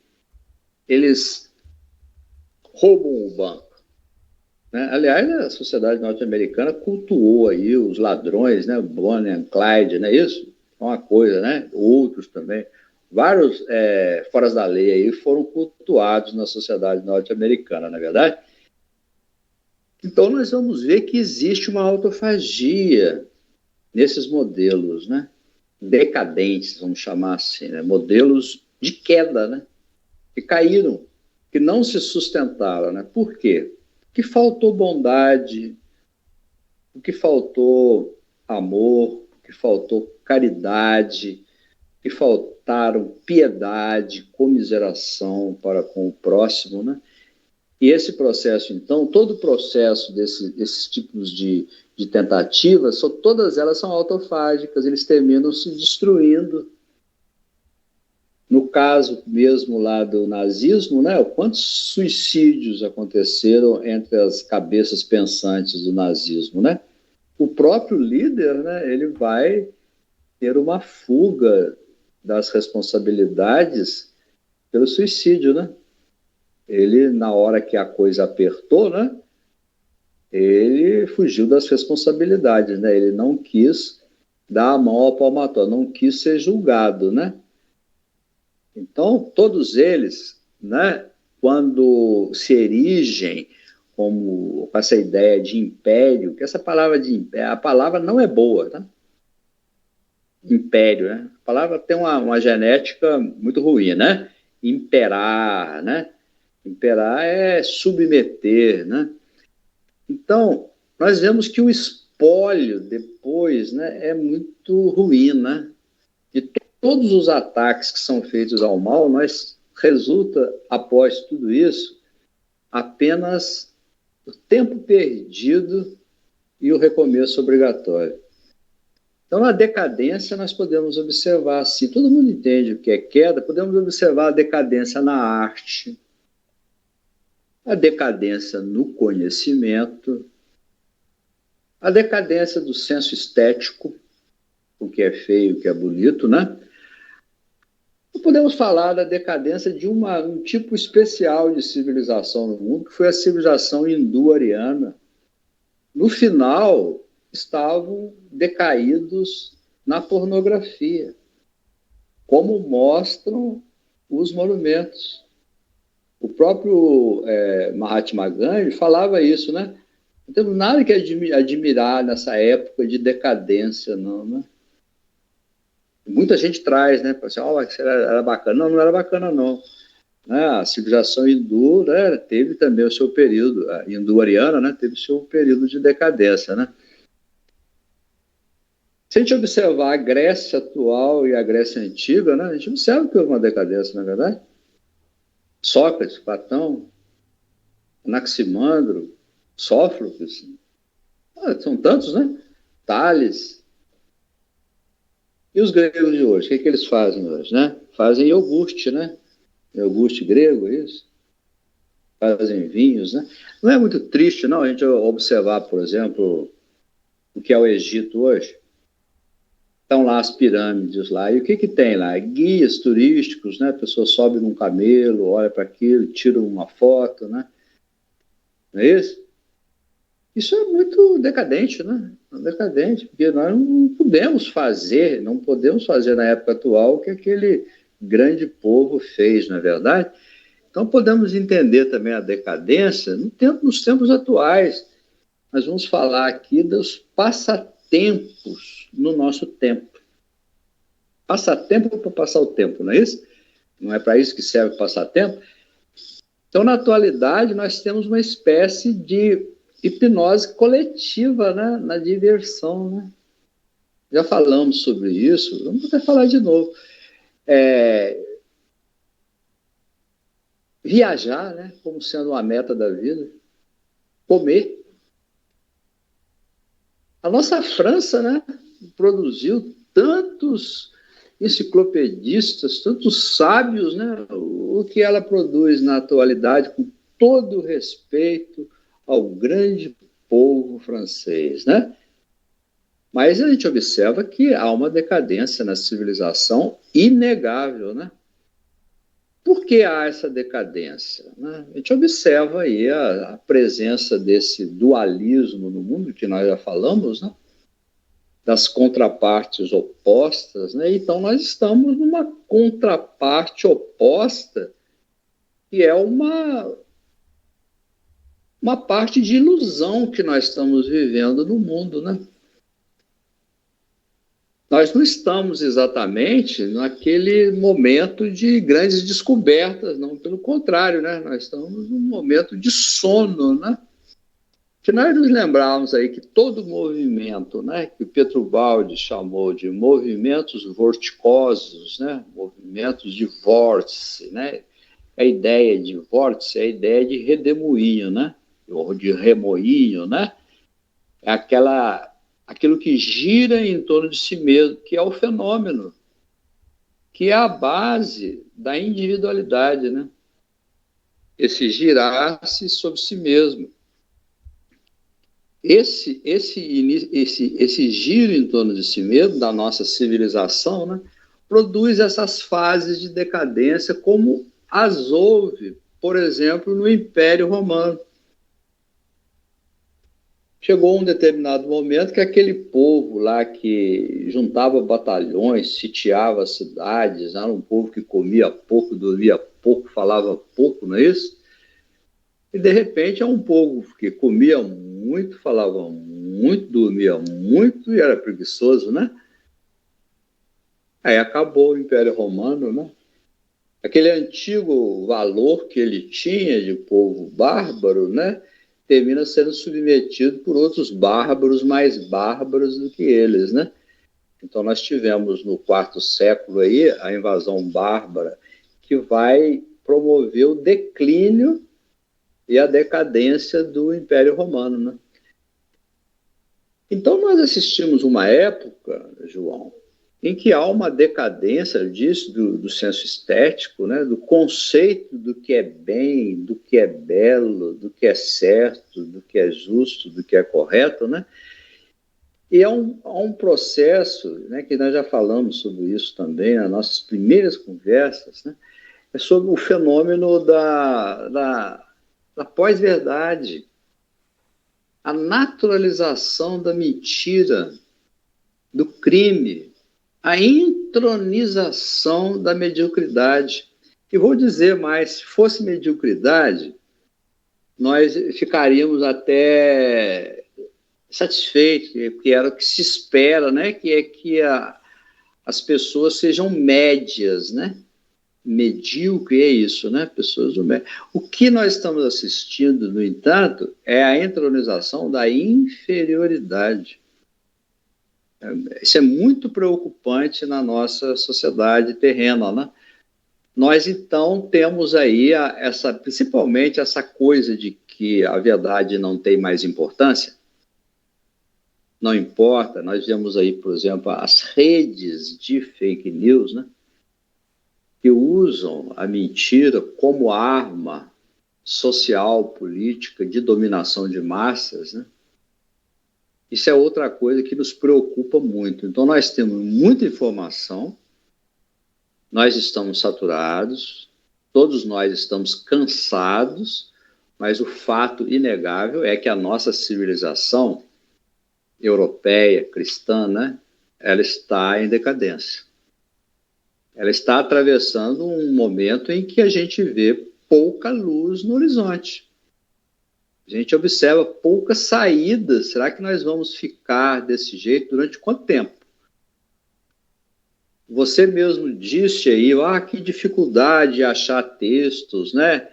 eles roubam o banco. Né? Aliás, a sociedade norte-americana cultuou aí os ladrões, né? Bonnie and Clyde, não é isso? Uma coisa, né? Outros também. Vários foras da lei aí foram cultuados na sociedade norte-americana, não é verdade? Então, nós vamos ver que existe uma autofagia nesses modelos, né? Decadentes, vamos chamar assim, né? Modelos de queda, né? Que caíram, que não se sustentaram. Né? Por quê? Porque faltou bondade, porque faltou amor, porque faltou caridade, que faltaram piedade, comiseração para com o próximo, né? E esse processo, então, todo o processo desses tipos de tentativas, todas elas são autofágicas, eles terminam se destruindo. No caso mesmo lá do nazismo, né, quantos suicídios aconteceram entre as cabeças pensantes do nazismo, né? O próprio líder, né, ele vai ter uma fuga das responsabilidades pelo suicídio, né? Ele, na hora que a coisa apertou, né, ele fugiu das responsabilidades, né? Ele não quis dar a mão ao palmatório, não quis ser julgado, né? Então, todos eles, né, quando se erigem com essa ideia de império, que essa palavra de império, a palavra não é boa, tá? Império, né? A palavra tem uma genética muito ruim, né? Imperar, né? Imperar é submeter, né? Então, nós vemos que o espólio depois, né, é muito ruim, né? De todos os ataques que são feitos ao mal, nós resulta, após tudo isso, apenas o tempo perdido e o recomeço obrigatório. Então, na decadência, nós podemos observar, se todo mundo entende o que é queda, podemos observar a decadência na arte, a decadência no conhecimento, a decadência do senso estético, o que é feio, o que é bonito, né? Podemos falar da decadência de um tipo especial de civilização no mundo, que foi a civilização hindu-ariana. No final, estavam decaídos na pornografia, como mostram os monumentos. O próprio Mahatma Gandhi falava isso, né? Não temos nada que admirar nessa época de decadência, não, né? Muita gente traz, né? Assim, era bacana. Não, não era bacana, não. Né? A civilização hindu, né, teve também o seu período, a hindu-ariana, né, teve o seu período de decadência, né? Se a gente observar a Grécia atual e a Grécia antiga, né, a gente observa que houve uma decadência, não é verdade? Sócrates, Platão, Anaximandro, Sófocles, são tantos, né? Tales. E os gregos de hoje, o que eles fazem hoje, né? Fazem iogurte, né? Iogurte grego, isso. Fazem vinhos, né? Não é muito triste, não, a gente observar, por exemplo, o que é o Egito hoje. Estão lá as pirâmides lá, e o que tem lá? Guias turísticos, né? A pessoa sobe num camelo, olha para aquilo, tira uma foto, né? Não é isso? Isso é muito decadente, né? Decadente, porque nós não podemos fazer na época atual o que aquele grande povo fez, não é verdade? Então podemos entender também a decadência nos tempos atuais. Nós vamos falar aqui dos passatempos no nosso tempo. Passatempo para passar o tempo, não é isso? Não é para isso que serve o passatempo? Então, na atualidade, nós temos uma espécie de hipnose coletiva, né, na diversão, né? Já falamos sobre isso, vamos até falar de novo. Viajar, né, como sendo uma meta da vida. Comer. A nossa França, né, produziu tantos enciclopedistas, tantos sábios, né, o que ela produz na atualidade, com todo o respeito ao grande povo francês, né? Mas a gente observa que há uma decadência na civilização inegável, né? Por que há essa decadência, né? A gente observa aí a presença desse dualismo no mundo, que nós já falamos, né? Das contrapartes opostas, né? Então nós estamos numa contraparte oposta, que é uma parte de ilusão que nós estamos vivendo no mundo, né? Nós não estamos exatamente naquele momento de grandes descobertas, não, pelo contrário, né? Nós estamos num momento de sono, né? Se nós nos lembrarmos aí que todo movimento, né, que o Petrobaldi chamou de movimentos vorticosos, né, movimentos de vórtice, né? A ideia de vórtice é a ideia de redemoinho, né? Ou de remoinho, né? É aquilo que gira em torno de si mesmo, que é o fenômeno, que é a base da individualidade, né? Esse girar-se sobre si mesmo. Esse giro em torno de si mesmo, da nossa civilização, né, produz essas fases de decadência, como as houve, por exemplo, no Império Romano. Chegou um determinado momento que aquele povo lá que juntava batalhões, sitiava cidades, era um povo que comia pouco, dormia pouco, falava pouco, não é isso? E, de repente, é um povo que comia muito, falava muito, dormia muito e era preguiçoso, né? Aí acabou o Império Romano, né? Aquele antigo valor que ele tinha de povo bárbaro, né? Termina sendo submetido por outros bárbaros mais bárbaros do que eles, né? Então, nós tivemos no quarto século aí a invasão bárbara, que vai promover o declínio e a decadência do Império Romano, né? Então, nós assistimos uma época, João, em que há uma decadência disso, do senso estético, né? Do conceito do que é bem, do que é belo, do que é certo, do que é justo, do que é correto, né? E há um processo, né, que nós já falamos sobre isso também nas nossas primeiras conversas, né? É sobre o fenômeno da pós-verdade, a naturalização da mentira, do crime, a intronização da mediocridade. E vou dizer mais, se fosse mediocridade, nós ficaríamos até satisfeitos, que era o que se espera, né? Que é que as pessoas sejam médias, né? Medíocre é isso, né? Pessoas do médio. O que nós estamos assistindo, no entanto, é a entronização da inferioridade. Isso é muito preocupante na nossa sociedade terrena, né? Nós, então, temos aí principalmente essa coisa de que a verdade não tem mais importância. Não importa, nós vemos aí, por exemplo, as redes de fake news, né? Que usam a mentira como arma social, política, de dominação de massas, né? Isso é outra coisa que nos preocupa muito. Então, nós temos muita informação, nós estamos saturados, todos nós estamos cansados, mas o fato inegável é que a nossa civilização europeia, cristã, né, ela está em decadência. Ela está atravessando um momento em que a gente vê pouca luz no horizonte. A gente observa poucas saídas. Será que nós vamos ficar desse jeito durante quanto tempo? Você mesmo disse aí, que dificuldade de achar textos, né?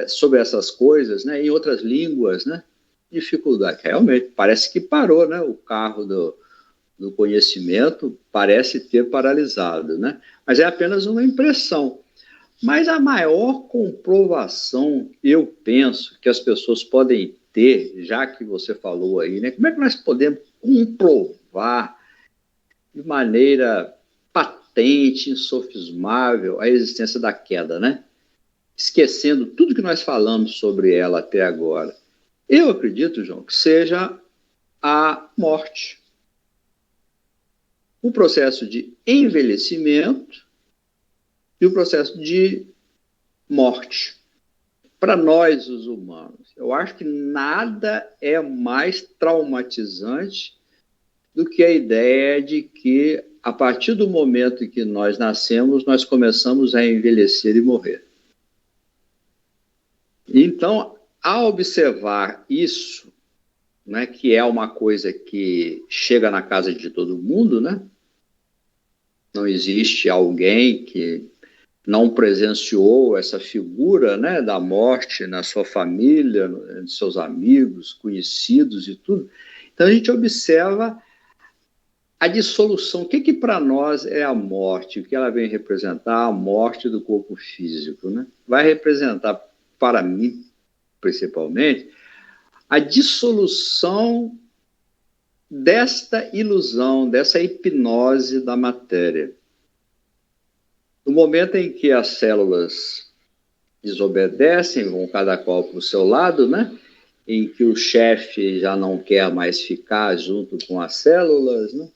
Sobre essas coisas, né? Em outras línguas, né? Dificuldade. Realmente, parece que parou, né? O carro do conhecimento parece ter paralisado, né? Mas é apenas uma impressão. Mas a maior comprovação, eu penso, que as pessoas podem ter, já que você falou aí, né? Como é que nós podemos comprovar de maneira patente, insofismável, a existência da queda, né? esquecendo tudo que nós falamos sobre ela até agora. Eu acredito, João, que seja a morte. O processo de envelhecimento e o processo de morte. Para nós, os humanos, eu acho que nada é mais traumatizante do que a ideia de que, a partir do momento em que nós nascemos, nós começamos a envelhecer e morrer. Então, ao observar isso, né, que é uma coisa que chega na casa de todo mundo, né? Não existe alguém que não presenciou essa figura, né, da morte na sua família, entre seus amigos, conhecidos e tudo. Então a gente observa a dissolução. O que para nós é a morte? O que ela vem representar? A morte do corpo físico, né? Vai representar, para mim, principalmente, a dissolução desta ilusão, dessa hipnose da matéria. No momento em que as células desobedecem, vão cada qual para o seu lado, né? Em que o chefe já não quer mais ficar junto com as células, né?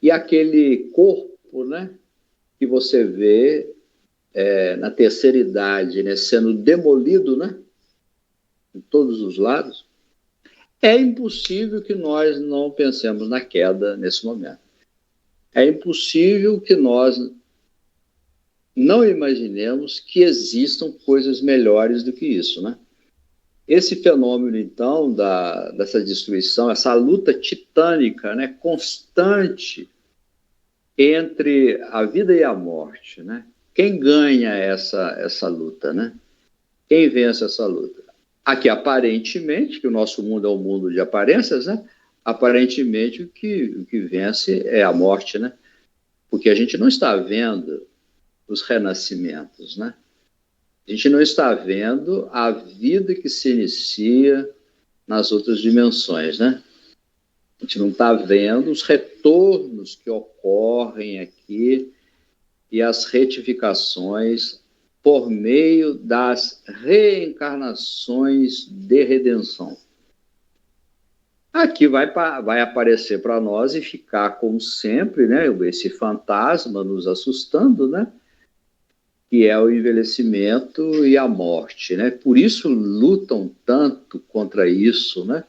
E aquele corpo, né, que você vê na terceira idade, né, sendo demolido, né, em todos os lados, é impossível que nós não pensemos na queda nesse momento. É impossível que nós não imaginemos que existam coisas melhores do que isso, né? Esse fenômeno, então, dessa destruição, essa luta titânica, né, constante entre a vida e a morte, né? Quem ganha essa luta, né? Quem vence essa luta? Aqui, aparentemente, que o nosso mundo é um mundo de aparências, né? Aparentemente, o que vence é a morte, né? Porque a gente não está vendo os renascimentos, né? A gente não está vendo a vida que se inicia nas outras dimensões, né? A gente não está vendo os retornos que ocorrem aqui e as retificações por meio das reencarnações de redenção. Aqui vai aparecer para nós e ficar, como sempre, né, esse fantasma nos assustando, né, que é o envelhecimento e a morte, né? Por isso lutam tanto contra isso, né?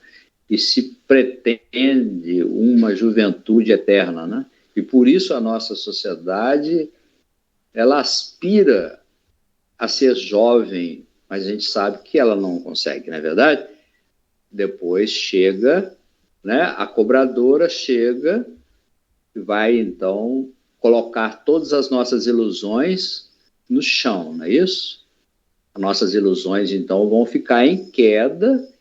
E se pretende uma juventude eterna, né? E por isso a nossa sociedade, ela aspira a ser jovem, mas a gente sabe que ela não consegue, não é verdade? Depois chega, né? A cobradora chega e vai, então, colocar todas as nossas ilusões no chão, não é isso? As nossas ilusões, então, vão ficar em queda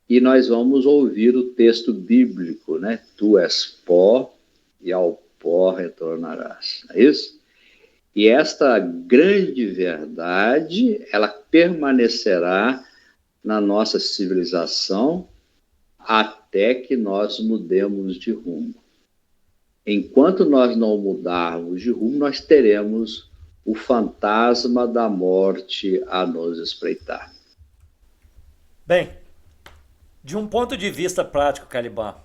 e nós vamos ouvir o texto bíblico, né? Tu és pó e ao pó retornarás, não é isso? E esta grande verdade, ela permanecerá na nossa civilização até que nós mudemos de rumo. Enquanto nós não mudarmos de rumo, nós teremos o fantasma da morte a nos espreitar. Bem, de um ponto de vista prático, Caliban,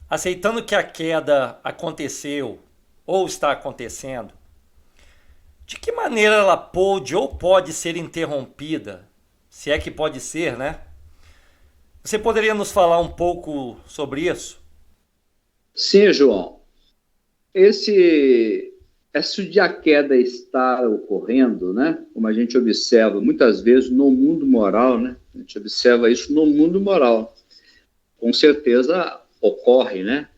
aceitando que a queda aconteceu ou está acontecendo, de que maneira ela pode ou pode ser interrompida? Se é que pode ser, né? Você poderia nos falar um pouco sobre isso? Sim, João. Essa de a queda estar ocorrendo, né? Como a gente observa muitas vezes no mundo moral, né? A gente observa isso no mundo moral. Com certeza ocorre, né?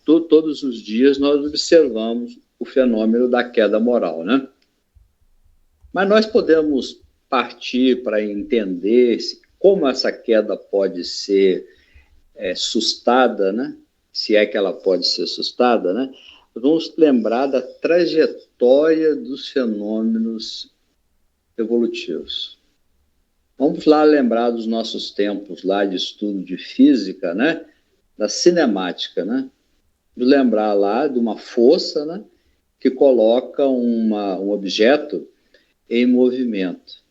Todos os dias nós observamos o fenômeno da queda moral, né? Mas nós podemos partir para entender como essa queda pode ser sustada, né? Se é que ela pode ser sustada, né? Vamos lembrar da trajetória dos fenômenos evolutivos. Vamos lá lembrar dos nossos tempos lá de estudo de física, né? Da cinemática, né? Vamos lembrar lá de uma força, né? Que coloca um objeto em movimento.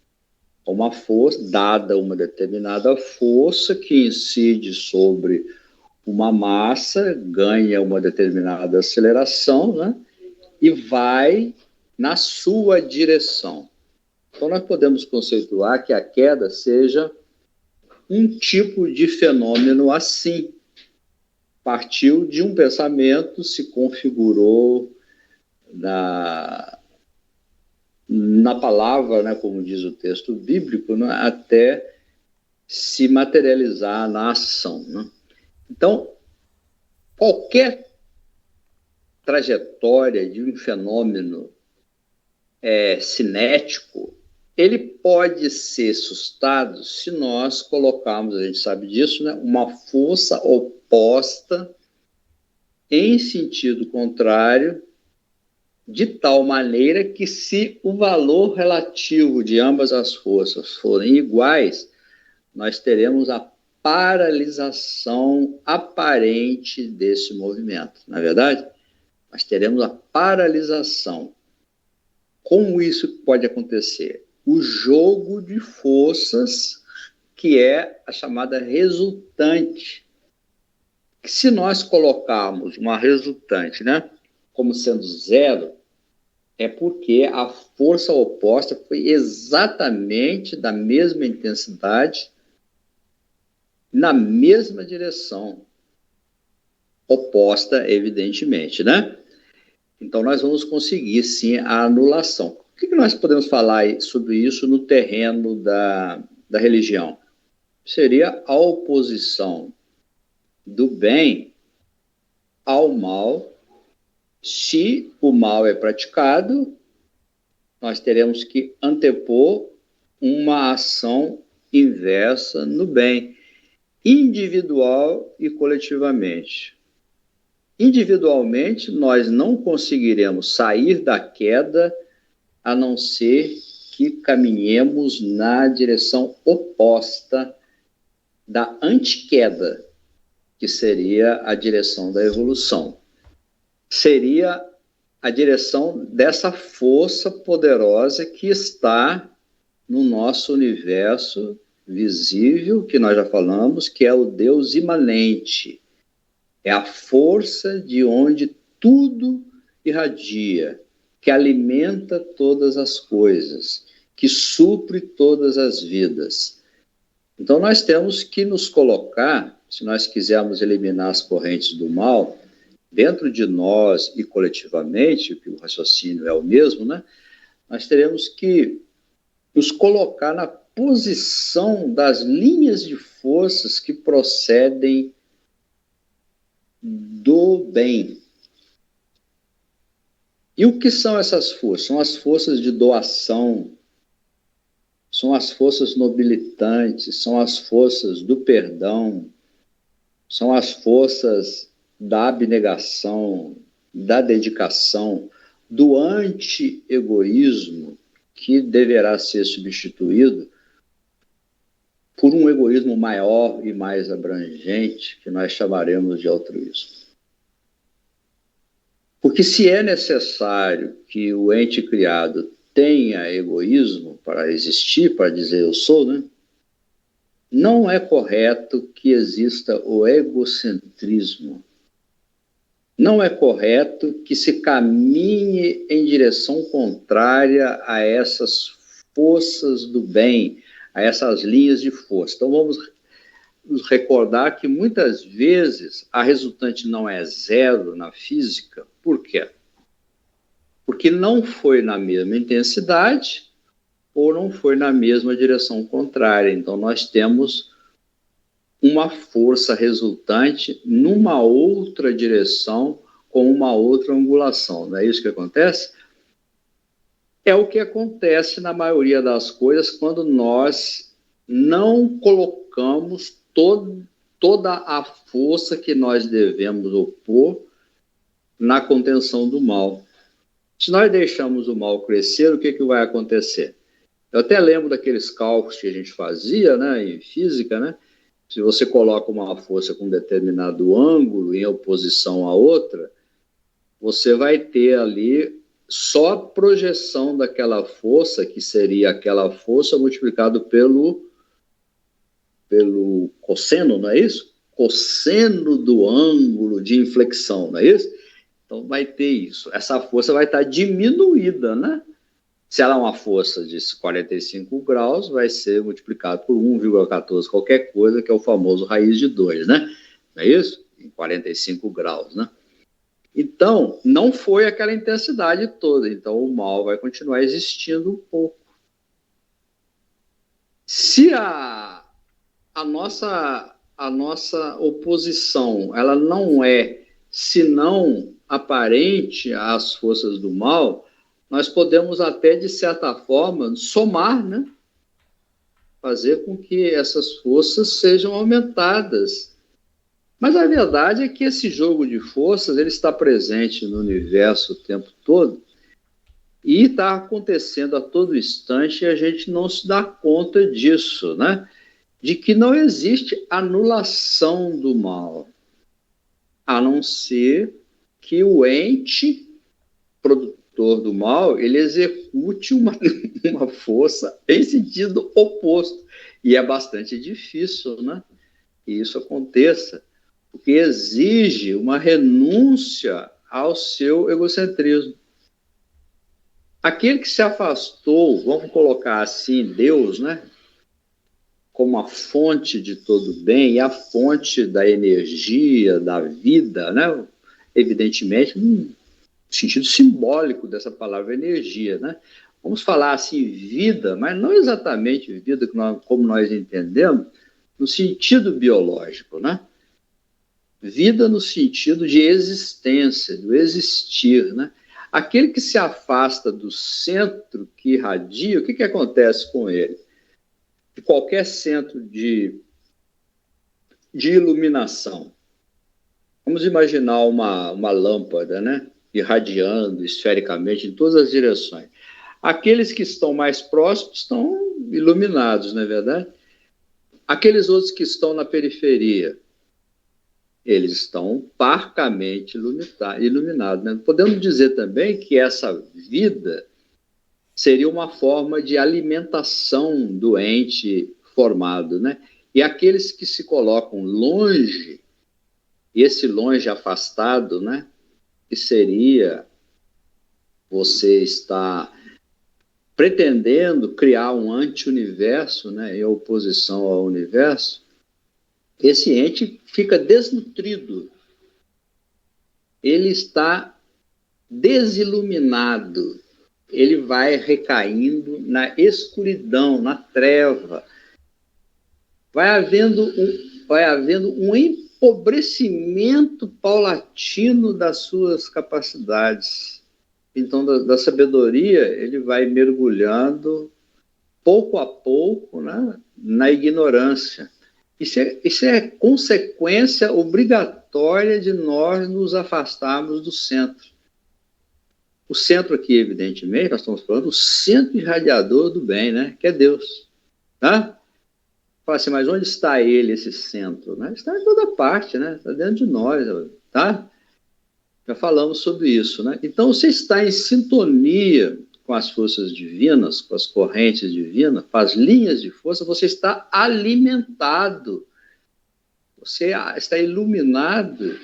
Uma força, dada uma determinada força que incide sobre uma massa, ganha uma determinada aceleração, né? E vai na sua direção. Então, nós podemos conceituar que a queda seja um tipo de fenômeno assim. Partiu de um pensamento, se configurou na palavra, né, como diz o texto bíblico, né, até se materializar na ação. Né? Então, qualquer trajetória de um fenômeno cinético, ele pode ser sustentado se nós colocarmos, a gente sabe disso, né, uma força oposta em sentido contrário, de tal maneira que se o valor relativo de ambas as forças forem iguais, nós teremos a paralisação aparente desse movimento. Não é verdade? Nós teremos a paralisação. Como isso pode acontecer? O jogo de forças, que é a chamada resultante. Se nós colocarmos uma resultante, né, como sendo zero, é porque a força oposta foi exatamente da mesma intensidade, na mesma direção, oposta, evidentemente, né? Então, nós vamos conseguir, sim, a anulação. O que nós podemos falar sobre isso no terreno da religião? Seria a oposição do bem ao mal. Se o mal é praticado, nós teremos que antepor uma ação inversa no bem, individual e coletivamente. Individualmente, nós não conseguiremos sair da queda a não ser que caminhemos na direção oposta da antiqueda, que seria a direção da evolução. Seria a direção dessa força poderosa que está no nosso universo visível, que nós já falamos, que é o Deus imanente. É a força de onde tudo irradia, que alimenta todas as coisas, que supre todas as vidas. Então, nós temos que nos colocar, se nós quisermos eliminar as correntes do mal, dentro de nós e coletivamente, que o raciocínio é o mesmo, né? Nós teremos que nos colocar na posição das linhas de forças que procedem do bem. E o que são essas forças? São as forças de doação, são as forças nobilitantes, são as forças do perdão, são as forças da abnegação, da dedicação, do anti-egoísmo, que deverá ser substituído por um egoísmo maior e mais abrangente, que nós chamaremos de altruísmo. Porque se é necessário que o ente criado tenha egoísmo para existir, para dizer eu sou, né? Não é correto que exista o egocentrismo. Não é correto que se caminhe em direção contrária a essas forças do bem, a essas linhas de força. Então, vamos nos recordar que muitas vezes a resultante não é zero na física. Por quê? Porque não foi na mesma intensidade ou não foi na mesma direção contrária. Então, nós temos uma força resultante numa outra direção com uma outra angulação. Não é isso que acontece? É o que acontece na maioria das coisas quando nós não colocamos toda a força que nós devemos opor na contenção do mal. Se nós deixamos o mal crescer, o que vai acontecer? Eu até lembro daqueles cálculos que a gente fazia, né, em física, né? Se você coloca uma força com um determinado ângulo em oposição à outra, você vai ter ali só a projeção daquela força, que seria aquela força multiplicado pelo cosseno, não é isso? Cosseno do ângulo de inflexão, não é isso? Então vai ter isso. Essa força vai estar diminuída, né? Se ela é uma força de 45 graus, vai ser multiplicado por 1,14 qualquer coisa, que é o famoso raiz de 2, né? Não é isso? Em 45 graus, né? Então, não foi aquela intensidade toda. Então, o mal vai continuar existindo um pouco. Se a nossa oposição ela não é senão aparente às forças do mal, nós podemos até, de certa forma, somar, né? Fazer com que essas forças sejam aumentadas. Mas a verdade é que esse jogo de forças ele está presente no universo o tempo todo e está acontecendo a todo instante e a gente não se dá conta disso, né? De que não existe anulação do mal, a não ser que o ente produtor do mal ele execute uma força em sentido oposto. E é bastante difícil, né? Que isso aconteça, porque exige uma renúncia ao seu egocentrismo. Aquele que se afastou, vamos colocar assim, Deus, né? Como a fonte de todo bem e a fonte da energia, da vida, né? Evidentemente, no sentido simbólico dessa palavra energia, né? Vamos falar assim, vida, mas não exatamente vida como nós entendemos, no sentido biológico, né? Vida no sentido de existência, do existir, né? Aquele que se afasta do centro que irradia, o que acontece com ele? De qualquer centro de iluminação. Vamos imaginar uma lâmpada, né? Irradiando esfericamente em todas as direções. Aqueles que estão mais próximos estão iluminados, não é verdade? Aqueles outros que estão na periferia, eles estão parcamente iluminados. Né? Podemos dizer também que essa vida seria uma forma de alimentação do ente formado, né? E aqueles que se colocam longe, esse longe afastado, né? Que seria você estar pretendendo criar um anti-universo, né? Em oposição ao universo, esse ente fica desnutrido. Ele está desiluminado. Ele vai recaindo na escuridão, na treva. Vai havendo um empobrecimento paulatino das suas capacidades. Então, da sabedoria, ele vai mergulhando pouco a pouco, né, na ignorância. Isso é consequência obrigatória de nós nos afastarmos do centro. O centro aqui, evidentemente, nós estamos falando do centro irradiador do bem, né? Que é Deus. Tá? Fala assim, mas onde está ele, esse centro? Né? Está em toda parte, né? Está dentro de nós, tá? Já falamos sobre isso, né? Então, você está em sintonia com as forças divinas, com as correntes divinas, com as linhas de força, você está alimentado. Você está iluminado.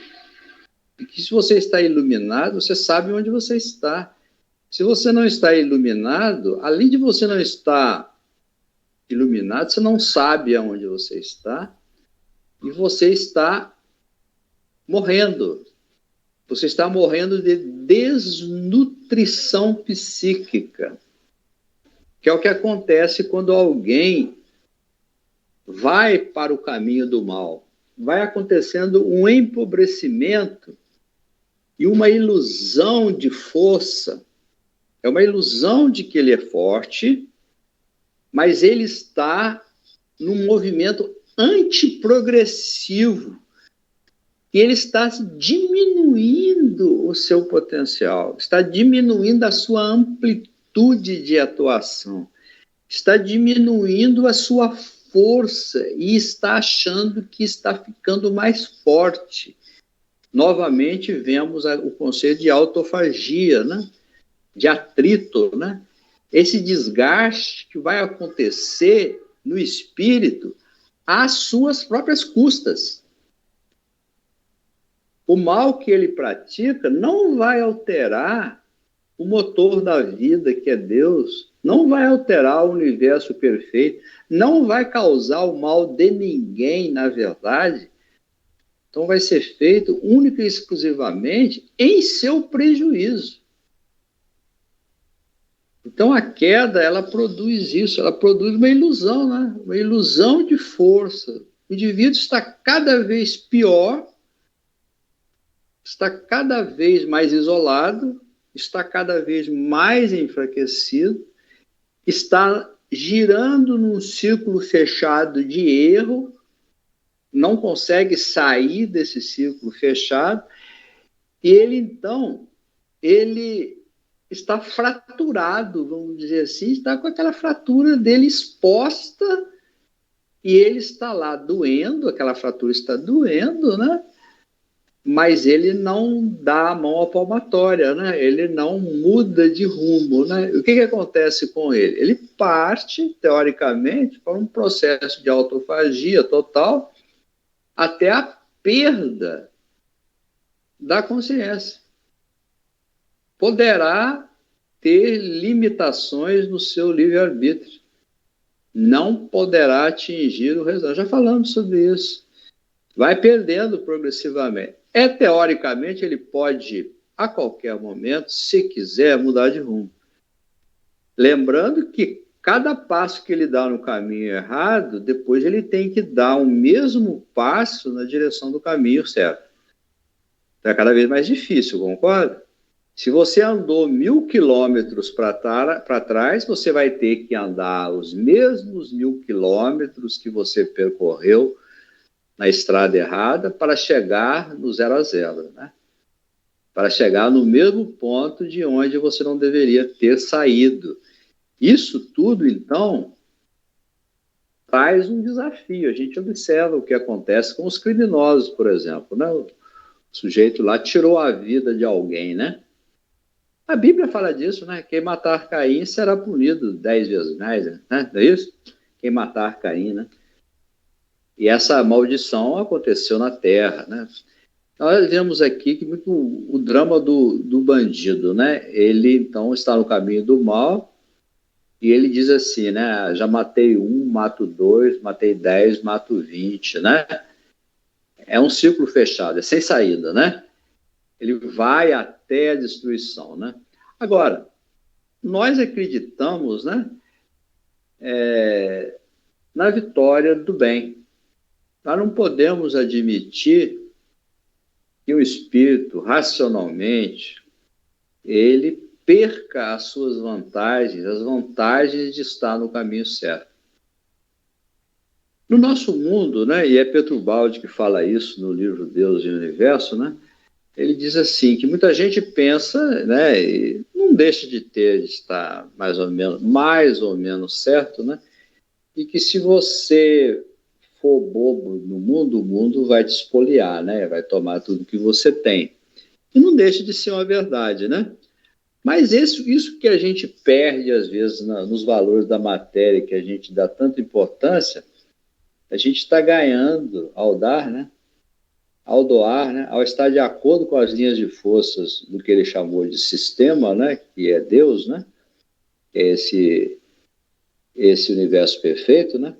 E que se você está iluminado, você sabe onde você está. Se você não está iluminado, além de você não estar iluminado, você não sabe aonde você está e você está morrendo. Você está morrendo de desnutrição psíquica, que é o que acontece quando alguém vai para o caminho do mal. Vai acontecendo um empobrecimento e uma ilusão de força. É uma ilusão de que ele é forte, mas ele está num movimento antiprogressivo. E ele está diminuindo o seu potencial, está diminuindo a sua amplitude de atuação, está diminuindo a sua força e está achando que está ficando mais forte. Novamente, vemos o conceito de autofagia, né? de atrito, né? Esse desgaste que vai acontecer no espírito às suas próprias custas. O mal que ele pratica não vai alterar o motor da vida, que é Deus, não vai alterar o universo perfeito, não vai causar o mal de ninguém, na verdade. Então vai ser feito única e exclusivamente em seu prejuízo. Então a queda, ela produz isso, ela produz uma ilusão, né? Uma ilusão de força. O indivíduo está cada vez pior, está cada vez mais isolado, está cada vez mais enfraquecido, está girando num círculo fechado de erro, não consegue sair desse círculo fechado, e ele, então, ele está fraturado, vamos dizer assim, está com aquela fratura dele exposta, e ele está lá doendo, aquela fratura está doendo, né? Mas ele não dá a mão à palmatória, né? Ele não muda de rumo, né? O que acontece com ele? Ele parte, teoricamente, para um processo de autofagia total, até a perda da consciência. Poderá ter limitações no seu livre-arbítrio. Não poderá atingir o resultado. Já falamos sobre isso. Vai perdendo progressivamente. Teoricamente, ele pode, a qualquer momento, se quiser, mudar de rumo. Lembrando que cada passo que ele dá no caminho errado, depois ele tem que dar o mesmo passo na direção do caminho certo. Então é cada vez mais difícil, concorda? Se você andou 1000 quilômetros para trás, você vai ter que andar os mesmos 1000 quilômetros que você percorreu na estrada errada para chegar no 0 a 0, né? Para chegar no mesmo ponto de onde você não deveria ter saído. Isso tudo, então, traz um desafio. A gente observa o que acontece com os criminosos, por exemplo, né? O sujeito lá tirou a vida de alguém, né? A Bíblia fala disso, né? Quem matar Caim será punido 10 vezes mais, né? Não é isso? Quem matar Caim, né? E essa maldição aconteceu na terra, né? Nós vemos aqui que muito o drama do bandido, né? Ele, então, está no caminho do mal e ele diz assim, né? Já matei 1, mato 2, matei 10, mato 20, né? É um círculo fechado, é sem saída, né? Ele vai até a destruição, né? Agora, nós acreditamos, né? Na vitória do bem. Nós não podemos admitir que o espírito, racionalmente, ele perca as suas vantagens, as vantagens de estar no caminho certo. No nosso mundo, né, e é Petrobaldi que fala isso no livro Deus e o Universo, né, ele diz assim, que muita gente pensa, né, e não deixa de estar mais ou menos certo, né, e que se você for bobo no mundo, o mundo vai te espoliar, né? Vai tomar tudo que você tem. E não deixa de ser uma verdade, né? Mas isso que a gente perde, às vezes, nos valores da matéria, que a gente dá tanta importância, a gente está ganhando ao dar, né? Ao doar, né? Ao estar de acordo com as linhas de forças do que ele chamou de sistema, né? Que é Deus, né? Esse universo perfeito, né?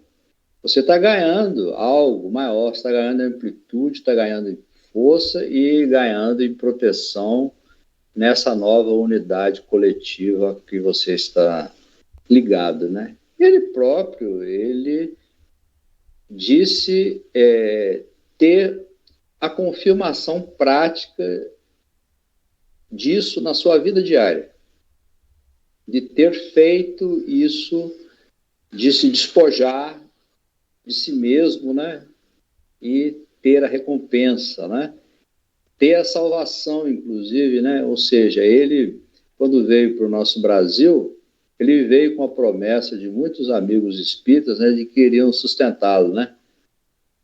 Você está ganhando algo maior, você está ganhando em amplitude, está ganhando em força e ganhando em proteção nessa nova unidade coletiva que você está ligado, né? Ele próprio, ele disse ter a confirmação prática disso na sua vida diária, de ter feito isso, de se despojar de si mesmo, né? E ter a recompensa, né? Ter a salvação, inclusive, né? Ou seja, ele, quando veio para o nosso Brasil, ele veio com a promessa de muitos amigos espíritas, né? De que iriam sustentá-lo, né?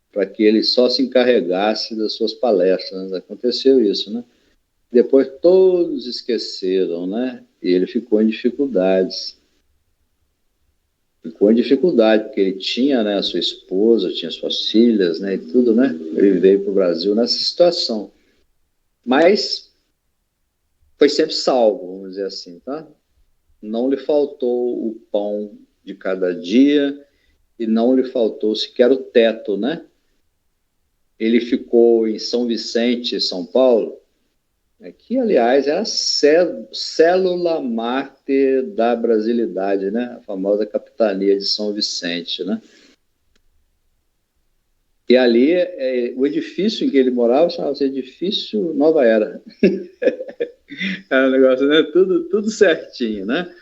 Para que ele só se encarregasse das suas palestras, né? Aconteceu isso, né? Depois todos esqueceram, né? E ele ficou em dificuldades. Ficou em dificuldade, porque ele tinha, né, a sua esposa, tinha suas filhas, né, e tudo, né? Ele veio para o Brasil nessa situação. Mas foi sempre salvo, vamos dizer assim, tá? Não lhe faltou o pão de cada dia e não lhe faltou sequer o teto, né? Ele ficou em São Vicente, São Paulo, que, aliás, é a célula mártir da brasilidade, né? A famosa capitania de São Vicente, né? E ali, o edifício em que ele morava chamava-se Edifício Nova Era. Era um negócio, né? Tudo certinho, né?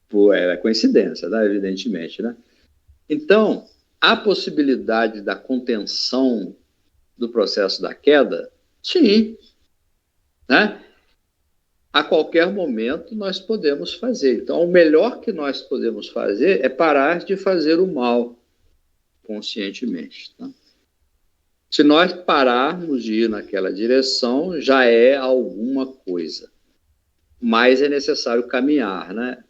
Pô, era coincidência, né? Evidentemente, né? Então, a possibilidade da contenção do processo da queda, sim, né? A qualquer momento nós podemos fazer. Então, o melhor que nós podemos fazer é parar de fazer o mal conscientemente. Tá? Se nós pararmos de ir naquela direção, já é alguma coisa. Mas é necessário caminhar, né?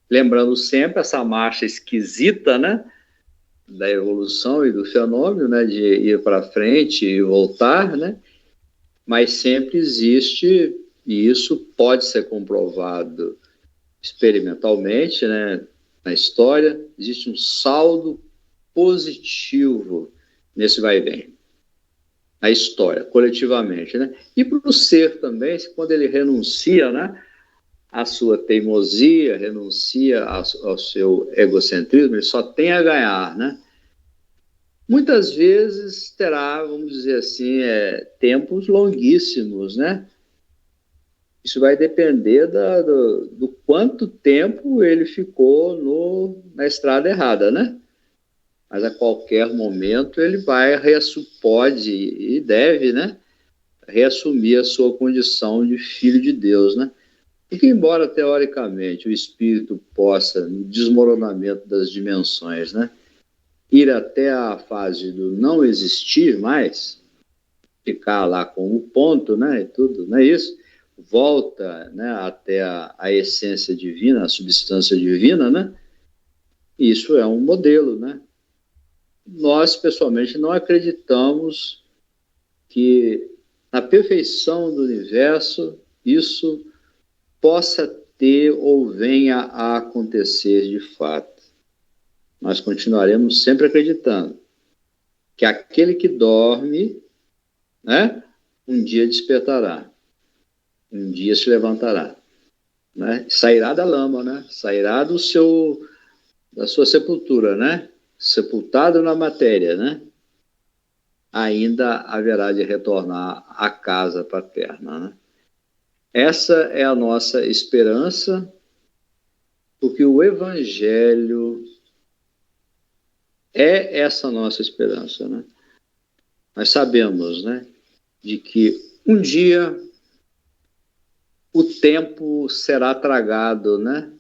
Lembrando sempre essa marcha esquisita, né? Da evolução e do fenômeno, né? De ir para frente e voltar, né? Mas sempre existe, e isso pode ser comprovado experimentalmente, né? Na história, existe um saldo positivo nesse vai e vem. Na história, coletivamente, né? E para o ser também, quando ele renuncia, né? A sua teimosia, renuncia ao seu egocentrismo, ele só tem a ganhar, né? Muitas vezes terá, vamos dizer assim, tempos longuíssimos, né? Isso vai depender do quanto tempo ele ficou na estrada errada, né? Mas a qualquer momento ele pode e deve, né? Reassumir a sua condição de filho de Deus, né? Porque, embora teoricamente o espírito possa, no desmoronamento das dimensões, né, ir até a fase do não existir mais, ficar lá com o ponto, né, e tudo, não é isso? Volta, né, até a essência divina, a substância divina, né? Isso é um modelo, né? Nós, pessoalmente, não acreditamos que na perfeição do universo isso possa ter ou venha a acontecer de fato. Nós continuaremos sempre acreditando que aquele que dorme, né, um dia despertará, um dia se levantará, né, sairá da lama, né, sairá da sua sepultura, né, sepultado na matéria, né, ainda haverá de retornar à casa paterna, né. Essa é a nossa esperança, porque o Evangelho é essa nossa esperança, né? Nós sabemos, né, de que um dia o tempo será tragado, né,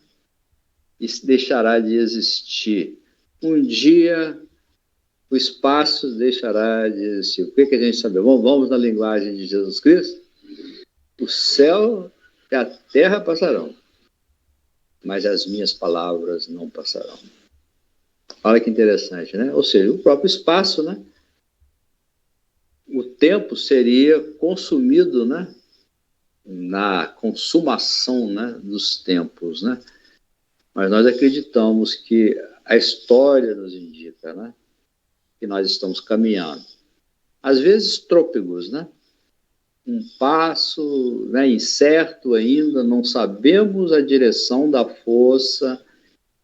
e deixará de existir. Um dia o espaço deixará de existir. O que a gente sabe? Vamos na linguagem de Jesus Cristo? O céu e a terra passarão, mas as minhas palavras não passarão. Olha que interessante, né? Ou seja, o próprio espaço, né? O tempo seria consumido, né? Na consumação, né, dos tempos, né? Mas nós acreditamos que a história nos indica, né, que nós estamos caminhando. Às vezes trôpegos, né? Um passo, né, incerto ainda, não sabemos a direção da força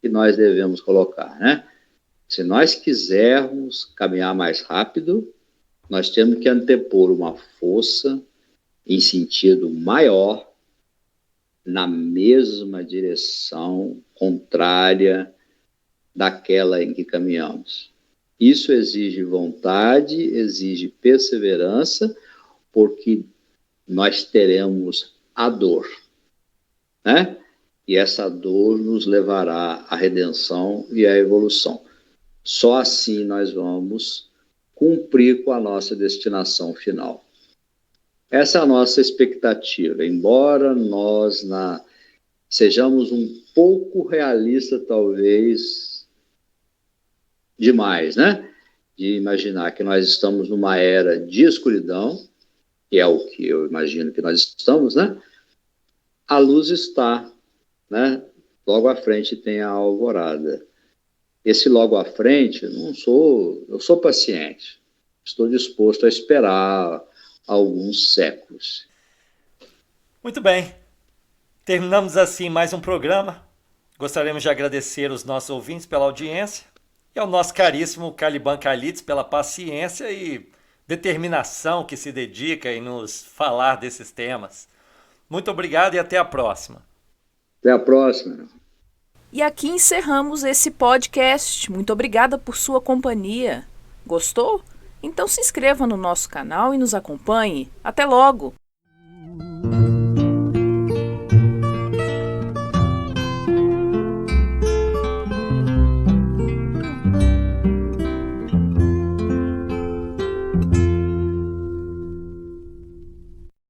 que nós devemos colocar, né? Se nós quisermos caminhar mais rápido, nós temos que antepor uma força em sentido maior, na mesma direção contrária daquela em que caminhamos. Isso exige vontade, exige perseverança, porque nós teremos a dor, né? E essa dor nos levará à redenção e à evolução. Só assim nós vamos cumprir com a nossa destinação final. Essa é a nossa expectativa, embora nós, na sejamos um pouco realistas, talvez, demais, né? De imaginar que nós estamos numa era de escuridão, que é o que eu imagino que nós estamos, né? A luz está, né? Logo à frente tem a alvorada. Esse logo à frente, eu sou paciente. Estou disposto a esperar alguns séculos. Muito bem. Terminamos assim mais um programa. Gostaríamos de agradecer os nossos ouvintes pela audiência e ao nosso caríssimo Caliban Calites pela paciência e determinação que se dedica em nos falar desses temas. Muito obrigado e até a próxima. Até a próxima. E aqui encerramos esse podcast. Muito obrigada por sua companhia. Gostou? Então se inscreva no nosso canal e nos acompanhe. Até logo!